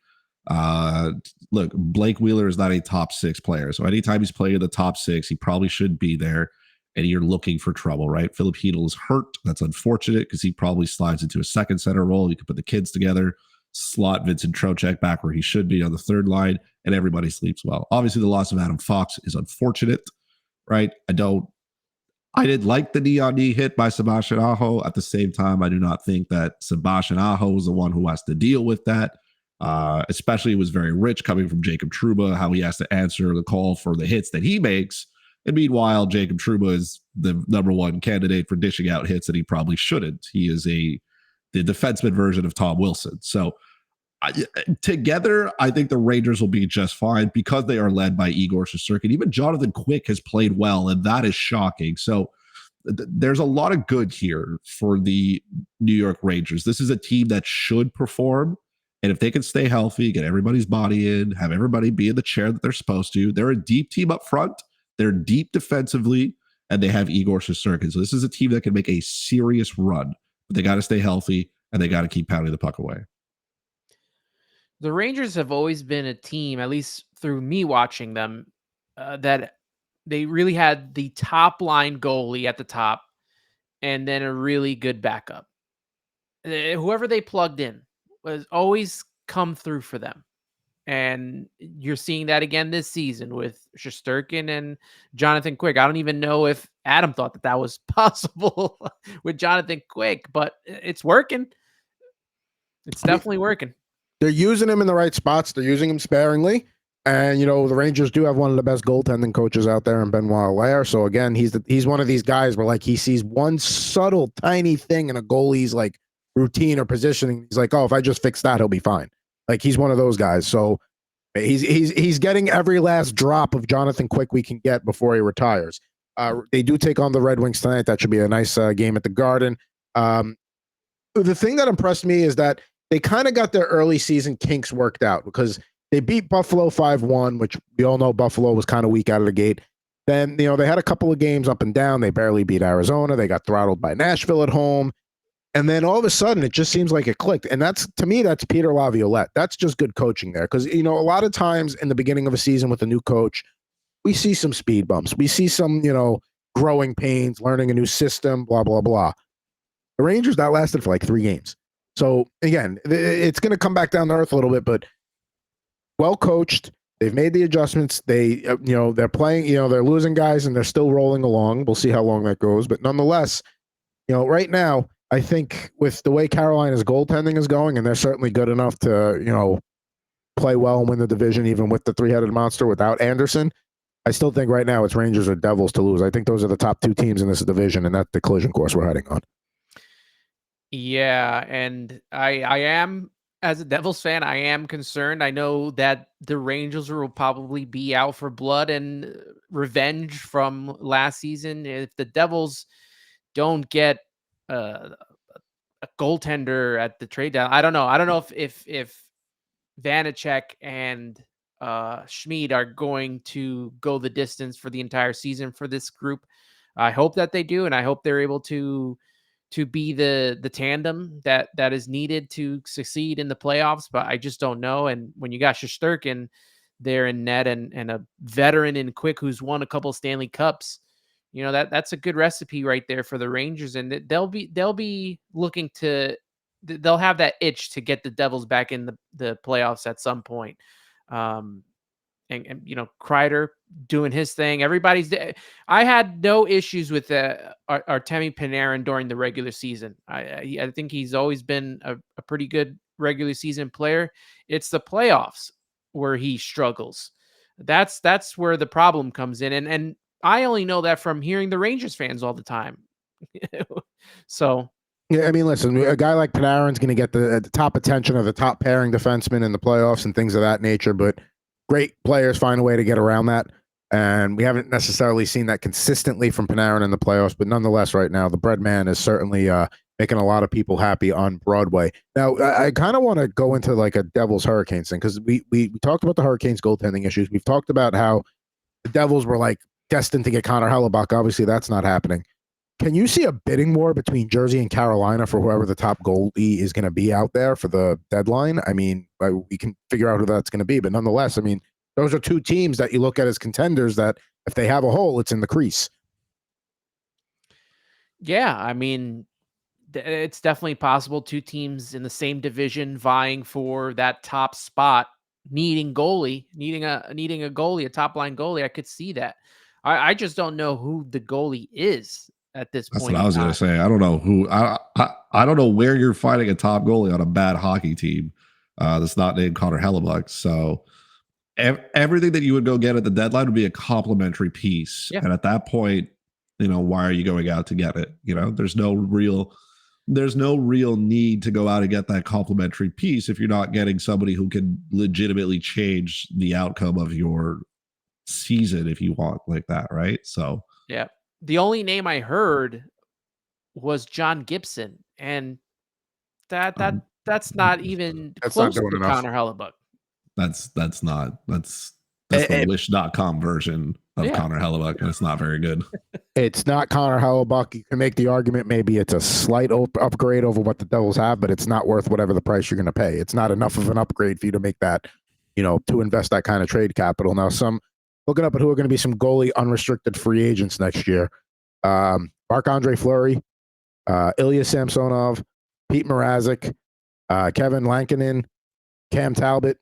Look, Blake Wheeler is not a top 6 player. So anytime he's playing in the top 6, he probably should be there. And you're looking for trouble, right? Philip Hedl is hurt. That's unfortunate because he probably slides into a second center role. You could put the kids together, slot Vincent Trocheck back where he should be on the third line, and everybody sleeps well. Obviously, the loss of Adam Fox is unfortunate, right? I didn't like the knee on knee hit by Sebastian Aho. At the same time, I do not think that Sebastian Aho is the one who has to deal with that. Especially it was very rich coming from Jacob Trouba, how he has to answer the call for the hits that he makes. And meanwhile, Jacob Trouba is the number 1 candidate for dishing out hits that he probably shouldn't. He is the defenseman version of Tom Wilson. So together, I think the Rangers will be just fine because they are led by Igor Shesterkin. Even Jonathan Quick has played well, and that is shocking. So there's a lot of good here for the New York Rangers. This is a team that should perform. And if they can stay healthy, get everybody's body in, have everybody be in the chair that they're supposed to, they're a deep team up front. They're deep defensively, and they have Igor Shesterkin. So this is a team that can make a serious run. But they got to stay healthy, and they got to keep pounding the puck away. The Rangers have always been a team, at least through me watching them, that they really had the top line goalie at the top and then a really good backup. Whoever they plugged in was always come through for them. And you're seeing that again this season with Shesterkin and Jonathan Quick. I don't even know if Adam thought that was possible with Jonathan Quick, but it's working. It's definitely working. They're using him in the right spots. They're using him sparingly. And, you know, the Rangers do have one of the best goaltending coaches out there in Benoit Allaire. So, again, he's one of these guys where, like, he sees one subtle, tiny thing in a goalie's, like, routine or positioning. He's like, oh, if I just fix that, he'll be fine. Like, he's one of those guys. So he's getting every last drop of Jonathan Quick we can get before he retires. They do take on the Red Wings tonight. That should be a nice game at the Garden. The thing that impressed me is that they kind of got their early season kinks worked out because they beat Buffalo 5-1, which we all know Buffalo was kind of weak out of the gate. Then, you know, they had a couple of games up and down. They barely beat Arizona. They got throttled by Nashville at home. And then all of a sudden, it just seems like it clicked. And that's, to me, that's Peter Laviolette. That's just good coaching there. Because, you know, a lot of times in the beginning of a season with a new coach, we see some speed bumps. We see some, you know, growing pains, learning a new system, blah, blah, blah. The Rangers, that lasted for like 3 games. So, again, it's going to come back down to earth a little bit, but well coached. They've made the adjustments. They, you know, they're playing, you know, they're losing guys and they're still rolling along. We'll see how long that goes. But nonetheless, you know, right now, I think with the way Carolina's goaltending is going, and they're certainly good enough to, you know, play well and win the division, even with the 3-headed monster without Andersen, I still think right now it's Rangers or Devils to lose. I think those are the top 2 teams in this division, and that's the collision course we're heading on. Yeah, and I am, as a Devils fan, I am concerned. I know that the Rangers will probably be out for blood and revenge from last season. If the Devils don't get a goaltender at the trade down. I don't know. I don't know if Vanacek and Schmid are going to go the distance for the entire season for this group. I hope that they do, and I hope they're able to be the tandem that is needed to succeed in the playoffs. But I just don't know. And when you got Shesterkin there in net and a veteran in Quick who's won a couple Stanley Cups, you know, that's a good recipe right there for the Rangers, and they'll be looking to, they'll have that itch to get the Devils back in the playoffs at some point. And you know, Kreider doing his thing. I had no issues with Artemi Panarin during the regular season. I think he's always been a pretty good regular season player. It's the playoffs where he struggles. That's where the problem comes in. And I only know that from hearing the Rangers fans all the time. So yeah, I mean, listen, a guy like Panarin's going to get the top attention of the top pairing defenseman in the playoffs and things of that nature, but great players find a way to get around that. And we haven't necessarily seen that consistently from Panarin in the playoffs, but nonetheless, right now, the bread man is certainly making a lot of people happy on Broadway. Now, I kind of want to go into like a Devils Hurricanes thing, because we talked about the Hurricanes goaltending issues. We've talked about how the Devils were like destined to get Connor Hellebuck. Obviously, that's not happening. Can you see a bidding war between Jersey and Carolina for whoever the top goalie is going to be out there for the deadline? I mean, we can figure out who that's going to be, but nonetheless, I mean, those are two teams that you look at as contenders that if they have a hole, it's in the crease. Yeah, I mean, it's definitely possible. Two teams in the same division vying for that top spot, needing a goalie, a top line goalie. I could see that. I just don't know who the goalie is at this point. That's what I was going to say. I don't know who. I don't know where you're fighting a top goalie on a bad hockey team that's not named Connor Hellebuck. So everything that you would go get at the deadline would be a complimentary piece. Yeah. And at that point, you know, why are you going out to get it? You know, there's no real need to go out and get that complimentary piece if you're not getting somebody who can legitimately change the outcome of your season if you want like that, right? So yeah. The only name I heard was John Gibson, and that's not even close to Connor Hellebuck. That's the wish.com version of Connor Hellebuck, and it's not very good. It's not Connor Hellebuck. You can make the argument maybe it's a slight upgrade over what the Devils have, but it's not worth whatever the price you're going to pay. It's not enough of an upgrade for you to make that, you know, to invest that kind of trade capital. Now, looking up at who are going to be some goalie unrestricted free agents next year. Marc-Andre Fleury, Ilya Samsonov, Pete Mrazek, Kevin Lankinen, Cam Talbot.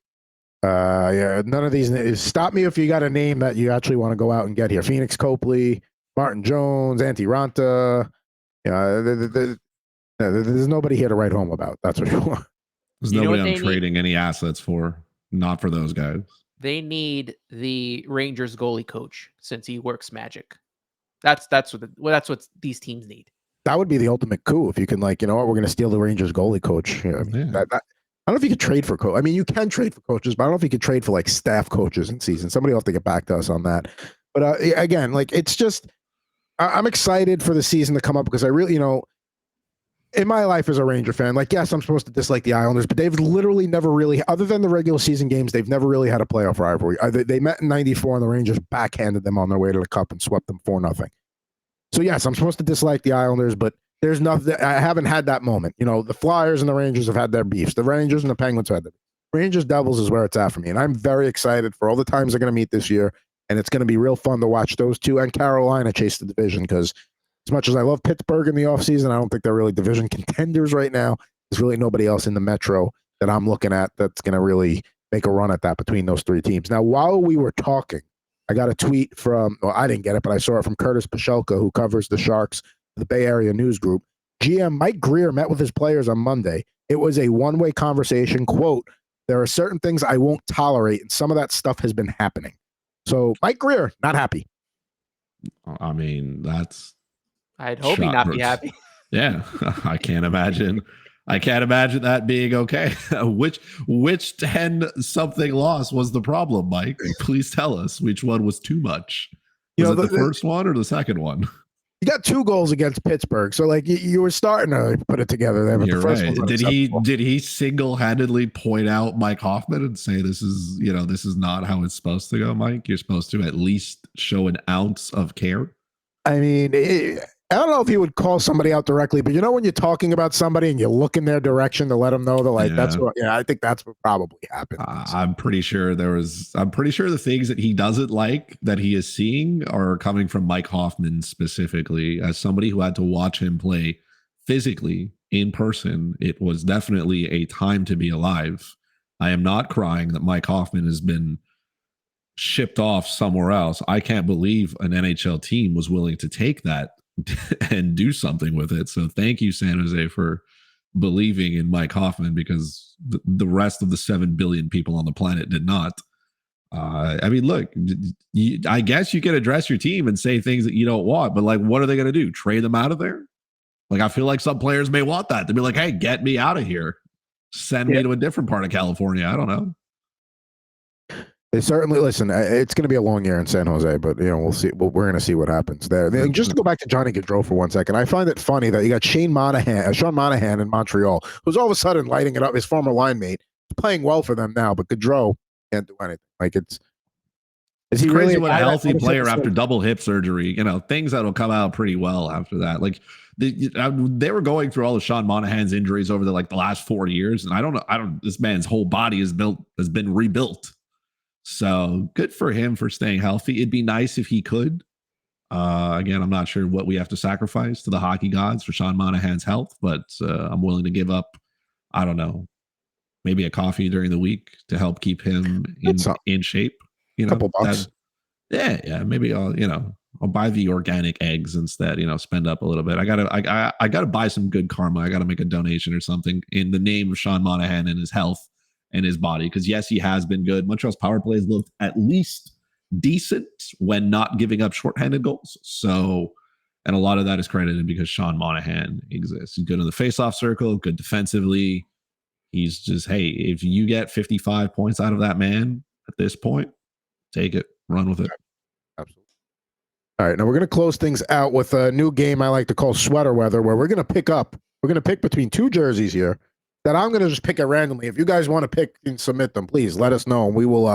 Yeah, none of these. Stop me if you got a name that you actually want to go out and get here. Phoenix Copley, Martin Jones, Antti Ranta. There's nobody here to write home about. That's what you want. There's nobody I'm trading any assets for. Not for those guys. They need the Rangers goalie coach since he works magic. That's what these teams need. That would be the ultimate coup if you can, like, you know what, we're going to steal the Rangers goalie coach. You know, I mean, I don't know if you could trade for coach. I mean, you can trade for coaches, but I don't know if you could trade for like staff coaches in season. Somebody will have to get back to us on that. But again, like, it's just, I'm excited for the season to come up because I really, you know, in my life as a Ranger fan, like, yes, I'm supposed to dislike the Islanders, but they've literally never really, other than the regular season games, they've never really had a playoff rivalry. They met in '94 and the Rangers backhanded them on their way to the Cup and swept them 4-0. So yes, I'm supposed to dislike the Islanders, but there's nothing. I haven't had that moment. You know, the Flyers and the Rangers have had their beefs. The Rangers and the Penguins have had them. Rangers Devils is where it's at for me, and I'm very excited for all the times they're going to meet this year, and it's going to be real fun to watch those two and Carolina chase the division because as much as I love Pittsburgh in the offseason, I don't think they're really division contenders right now. There's really nobody else in the Metro that I'm looking at that's going to really make a run at that between those three teams. Now, while we were talking, I got a tweet from, well, I didn't get it, but I saw it from Curtis Pashelka, who covers the Sharks, the Bay Area News Group. GM Mike Greer met with his players on Monday. It was a one-way conversation. Quote, there are certain things I won't tolerate, and some of that stuff has been happening. So Mike Greer, not happy. I mean, that's... I'd hope he not be happy. Yeah, I can't imagine that being okay. Which 10-something loss was the problem, Mike? Please tell us which one was too much. Was it the first one or the second one? You got 2 goals against Pittsburgh, so like you were starting to put it together there. But You're the first right. one's Did he single-handedly point out Mike Hoffman and say this is not how it's supposed to go, Mike? You're supposed to at least show an ounce of care. I mean, I don't know if he would call somebody out directly, but when you're talking about somebody and you look in their direction to let them know that, like, that's what, I think that's what probably happened. I'm pretty sure the things that he doesn't like that he is seeing are coming from Mike Hoffman specifically. As somebody who had to watch him play physically in person, it was definitely a time to be alive. I am not crying that Mike Hoffman has been shipped off somewhere else. I can't believe an NHL team was willing to take that and do something with it. So thank you, San Jose, for believing in Mike Hoffman, because the rest of the 7 billion people on the planet did not. I mean, look, I guess you can address your team and say things that you don't want, but like, what are they going to do? Trade them out of there? Like, I feel like some players may want that. They'd be like, hey, get me out of here. Send me to a different part of California. I don't know. They certainly listen. It's going to be a long year in San Jose, but we'll see. We're going to see what happens there. Just to go back to Johnny Gaudreau for 1 second, I find it funny that you got Sean Monahan in Montreal, who's all of a sudden lighting it up. His former line mate, playing well for them now, but Gaudreau can't do anything. Like is he crazy really what a healthy player after double hip surgery? Things that'll come out pretty well after that. Like they were going through all of Sean Monahan's injuries over the last 4 years, and I don't know. This man's whole body has been rebuilt. So good for him for staying healthy. It'd be nice if he could. Again, I'm not sure what we have to sacrifice to the hockey gods for Sean Monahan's health, but I'm willing to give up, I don't know, maybe a coffee during the week to help keep him in shape. Couple bucks. Maybe I'll buy the organic eggs instead, spend up a little bit. I gotta buy some good karma. I gotta make a donation or something in the name of Sean Monahan and his health and his body, because yes, he has been good. Montreal's power play has looked at least decent when not giving up shorthanded goals. So, and a lot of that is credited because Sean Monahan exists. He's good in the faceoff circle, good defensively. He's just, hey, if you get 55 points out of that man at this point, take it, run with it. Absolutely. All right, now we're going to close things out with a new game I like to call Sweater Weather, where we're going to pick between 2 jerseys here that I'm going to just pick it randomly. If you guys want to pick and submit them, please let us know, and we will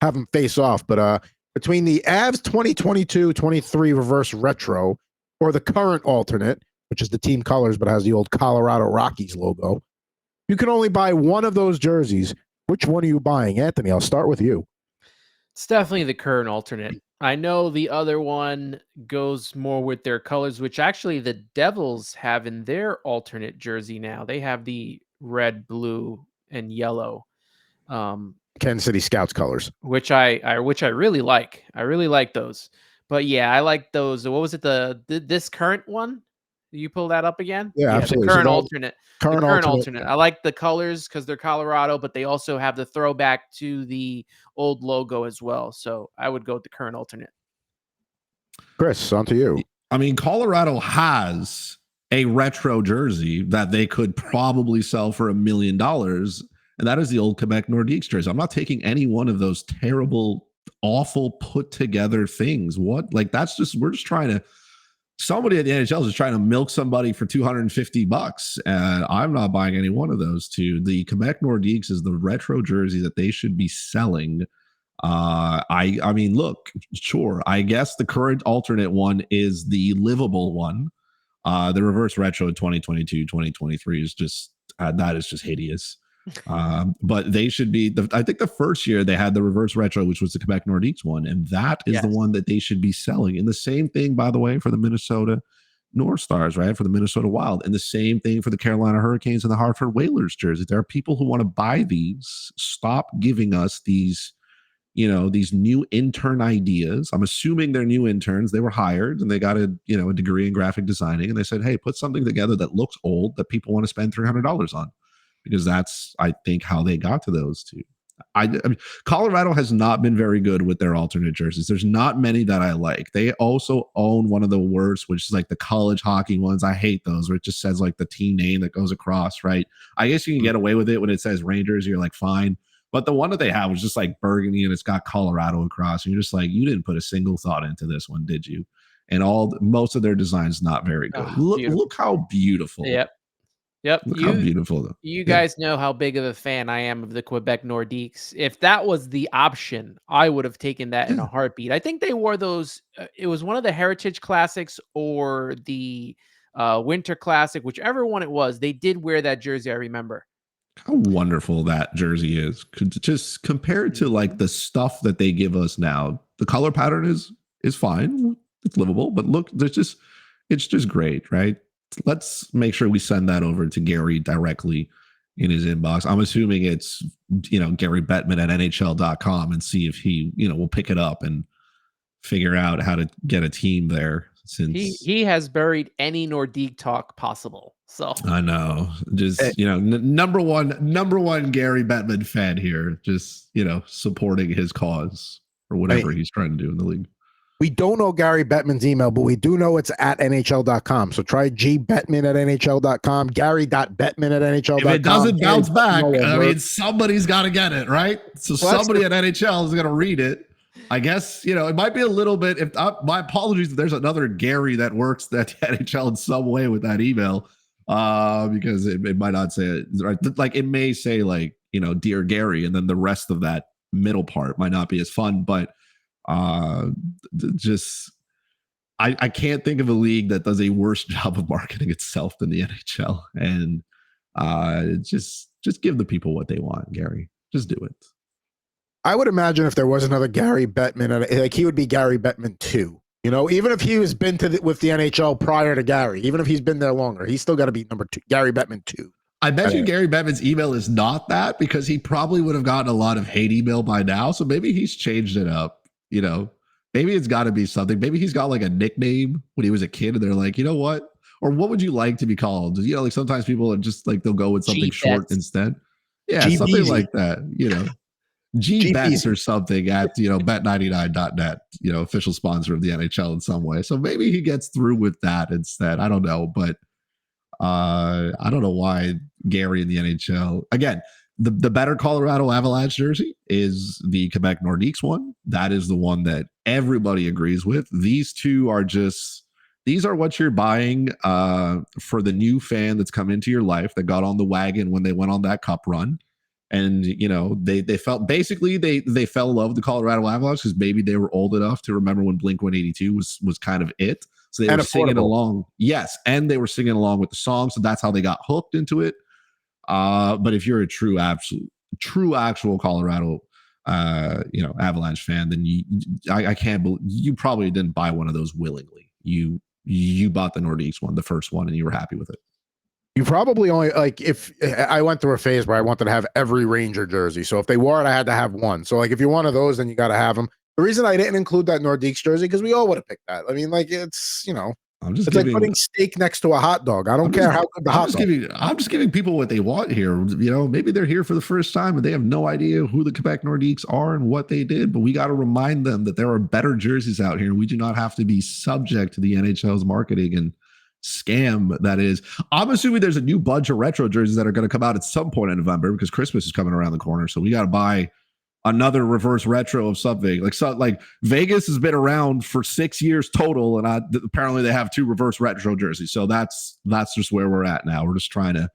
have them face off. But between the Avs 2022-23 reverse retro or the current alternate, which is the team colors but has the old Colorado Rockies logo, you can only buy one of those jerseys. Which one are you buying? Anthony, I'll start with you. It's definitely the current alternate. I know the other one goes more with their colors, which actually the Devils have in their alternate jersey now. They have the red, blue, and yellow. Kansas City Scouts colors, which I really like. I really like those. But yeah, I like those. What was it? This current one? You pull that up again? Yeah, absolutely. The current alternate. Current alternate. I like the colors because they're Colorado, but they also have the throwback to the old logo as well. So I would go with the current alternate. Chris, on to you. I mean, Colorado has a retro jersey that they could probably sell for $1 million, and that is the old Quebec Nordiques jersey. I'm not taking any one of those terrible, awful put together things. What? Like, we're just trying to, somebody at the NHL is just trying to milk somebody for $250, and I'm not buying any one of those two. The Quebec Nordiques is the retro jersey that they should be selling. I mean, look, sure, I guess the current alternate one is the livable one. The reverse retro in 2022-2023 is just that is just hideous. But they should be I think the first year they had the reverse retro, which was the Quebec Nordiques one, and that is the one that they should be selling. And the same thing, by the way, for the Minnesota North Stars, right? For the Minnesota Wild, and the same thing for the Carolina Hurricanes and the Hartford Whalers jerseys. There are people who want to buy these. Stop giving us these new intern ideas. I'm assuming they're new interns. They were hired and they got a degree in graphic designing, and they said, hey, put something together that looks old that people want to spend $300 on, because that's, I think, how they got to those two. I mean, Colorado has not been very good with their alternate jerseys. There's not many that I like. They also own one of the worst, which is like the college hockey ones. I hate those, where it just says like the team name that goes across, right? I guess you can get away with it when it says Rangers. You're like, fine. But the one that they have was just like burgundy and it's got Colorado across. And you're just like, you didn't put a single thought into this one, did you? and most of their designs not very good. Look how beautiful. Yep. Look how beautiful though. You guys know how big of a fan I am of the Quebec Nordiques. If that was the option, I would have taken that in a heartbeat. I think they wore those. It was one of the Heritage Classics or the Winter Classic, whichever one it was. They did wear that jersey. I remember. How wonderful that jersey is. Just compared to like the stuff that they give us now, the color pattern is fine. It's livable, but look, it's just great, right? Let's make sure we send that over to Gary directly in his inbox. I'm assuming it's, Gary Bettman at NHL.com, and see if he, will pick it up and figure out how to get a team there. Since he has buried any Nordique talk possible. So I know, just number one Gary Bettman fan here, just supporting his cause or whatever he's trying to do in the league. We don't know Gary Bettman's email, but we do know it's at NHL.com. So try gbettman at NHL.com, gary.bettman at NHL.com. If it doesn't bounce back, I mean, somebody's got to get it, right? So somebody at NHL is going to read it. I guess, it might be a little bit, my apologies if there's another Gary that works at NHL in some way with that email, because it might not say it, right? Like it may say like, Dear Gary, and then the rest of that middle part might not be as fun, but I can't think of a league that does a worse job of marketing itself than the NHL. And just give the people what they want, Gary. Just do it. I would imagine if there was another Gary Bettman, like he would be Gary Bettman 2. Even if he was been with the NHL prior to Gary, even if he's been there longer, he's still got to be number 2, Gary Bettman 2. I bet you Gary Bettman's email is not that, because he probably would have gotten a lot of hate email by now. So maybe he's changed it up. Maybe it's got to be something. Maybe he's got like a nickname when he was a kid, and they're like, you know what? Or what would you like to be called? Like sometimes people are just like, they'll go with something short instead. Yeah, something like that. G-Bets or something at bet99.net, official sponsor of the NHL in some way. So maybe he gets through with that instead. I don't know, but I don't know why Gary in the NHL again. The better Colorado Avalanche jersey is the Quebec Nordiques one. That is the one that everybody agrees with. These two are these are what you're buying for the new fan that's come into your life, that got on the wagon when they went on that cup run. And, they felt basically they fell in love with the Colorado Avalanche because maybe they were old enough to remember when Blink-182 was kind of it. So they were singing along. Yes. And they were singing along with the song. So that's how they got hooked into it. But if you're a true actual Colorado, Avalanche fan, then I can't believe you probably didn't buy one of those willingly. You bought the Nordiques one, the first one, and you were happy with it. You probably only if I went through a phase where I wanted to have every Ranger jersey. So if they wore it, I had to have one. So like if you're one of those, then you got to have them. The reason I didn't include that Nordiques jersey because we all would have picked that. I mean, like it's it's like putting steak next to a hot dog. I don't care how good the hot dog. I'm just giving people what they want here. Maybe they're here for the first time and they have no idea who the Quebec Nordiques are and what they did. But we got to remind them that there are better jerseys out here. We do not have to be subject to the NHL's marketing and scam that is. I'm assuming there's a new bunch of retro jerseys that are going to come out at some point in November because Christmas is coming around the corner. So we got to buy another reverse retro of something. Like Vegas has been around for 6 years total, and apparently they have 2 reverse retro jerseys. So that's just where we're at now. We're just trying to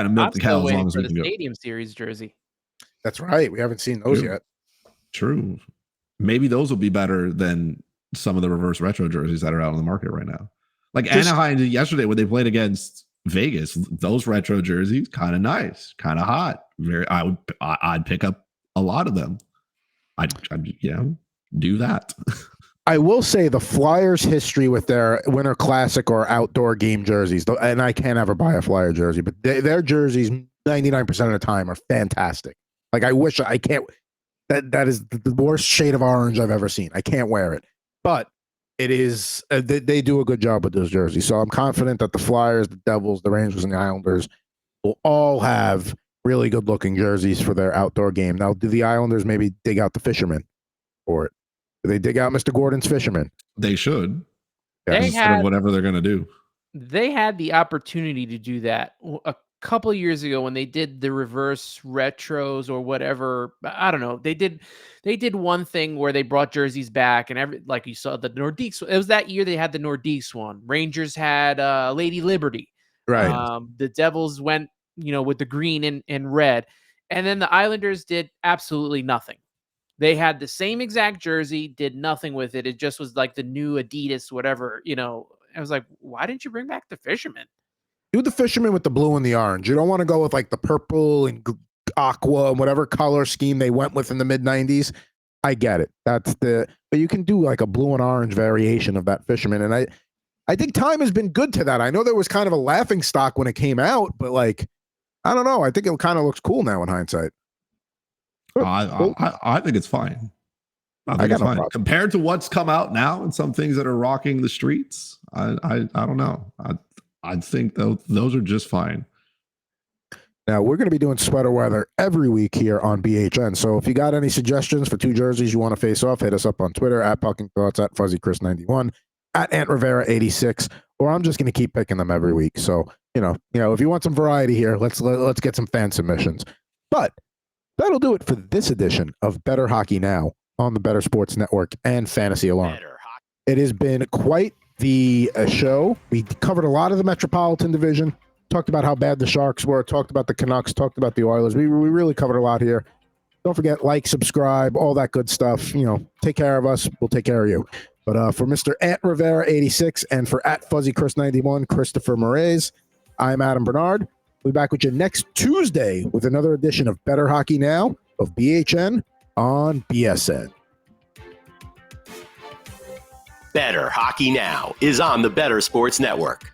milk the cow as long as we can go. Stadium Series jersey. That's right. We haven't seen those yet. True. Maybe those will be better than some of the reverse retro jerseys that are out on the market right now. Like Anaheim yesterday when they played against Vegas, those retro jerseys kind of nice, kind of hot. I'd pick up a lot of them. I'd do that. I will say the Flyers' history with their Winter Classic or outdoor game jerseys, and I can't ever buy a Flyer jersey, but their jerseys 99% of the time are fantastic. Like I wish I can't. That is the worst shade of orange I've ever seen. I can't wear it, but it is. They do a good job with those jerseys. So I'm confident that the Flyers, the Devils, the Rangers, and the Islanders will all have really good looking jerseys for their outdoor game. Now, do the Islanders maybe dig out the Fisherman for it? Do they dig out Mr. Gordon's Fisherman? They should. Instead of whatever they're going to do. They had the opportunity to do that couple of years ago when they did the reverse retros or whatever. I don't know. They did one thing where they brought jerseys back, and like you saw the Nordiques. It was that year they had the Nordiques one. Rangers had Lady Liberty. Right. The Devils went, with the green and red, and then the Islanders did absolutely nothing. They had the same exact jersey, did nothing with it. It just was like the new Adidas, whatever. I was like, why didn't you bring back the Fisherman? Do the Fisherman with the blue and the orange. You don't want to go with like the purple and aqua and whatever color scheme they went with in the mid 90s. I get it. But you can do like a blue and orange variation of that Fisherman. And I think time has been good to that. I know there was kind of a laughing stock when it came out, but like, I don't know. I think it kind of looks cool now in hindsight. I think it's fine. I think it's fine. Compared to what's come out now and some things that are rocking the streets, I don't know. I think those are just fine. Now, we're going to be doing sweater weather every week here on BHN. So if you got any suggestions for 2 jerseys you want to face off, hit us up on Twitter at Pucking Thoughts, at FuzzyChris91, at Ant Rivera86, or I'm just going to keep picking them every week. So, if you want some variety here, let's get some fan submissions. But that'll do it for this edition of Bettor Hockey Now on the Bettor Sports Network and Fantasy Alarm. It has been quite the show. We covered a lot of the Metropolitan Division, talked about how bad the Sharks were, talked about the Canucks, talked about the Oilers. We really covered a lot here. Don't forget, like, subscribe, all that good stuff. Take care of us. We'll take care of you. But for Mr. Ant Rivera 86 and for at Fuzzy Chris 91, Christopher Morais, I'm Adam Bernard. We'll be back with you next Tuesday with another edition of Bettor Hockey Now of BHN on BSN. Bettor Hockey Now is on the Bettor Sports Network.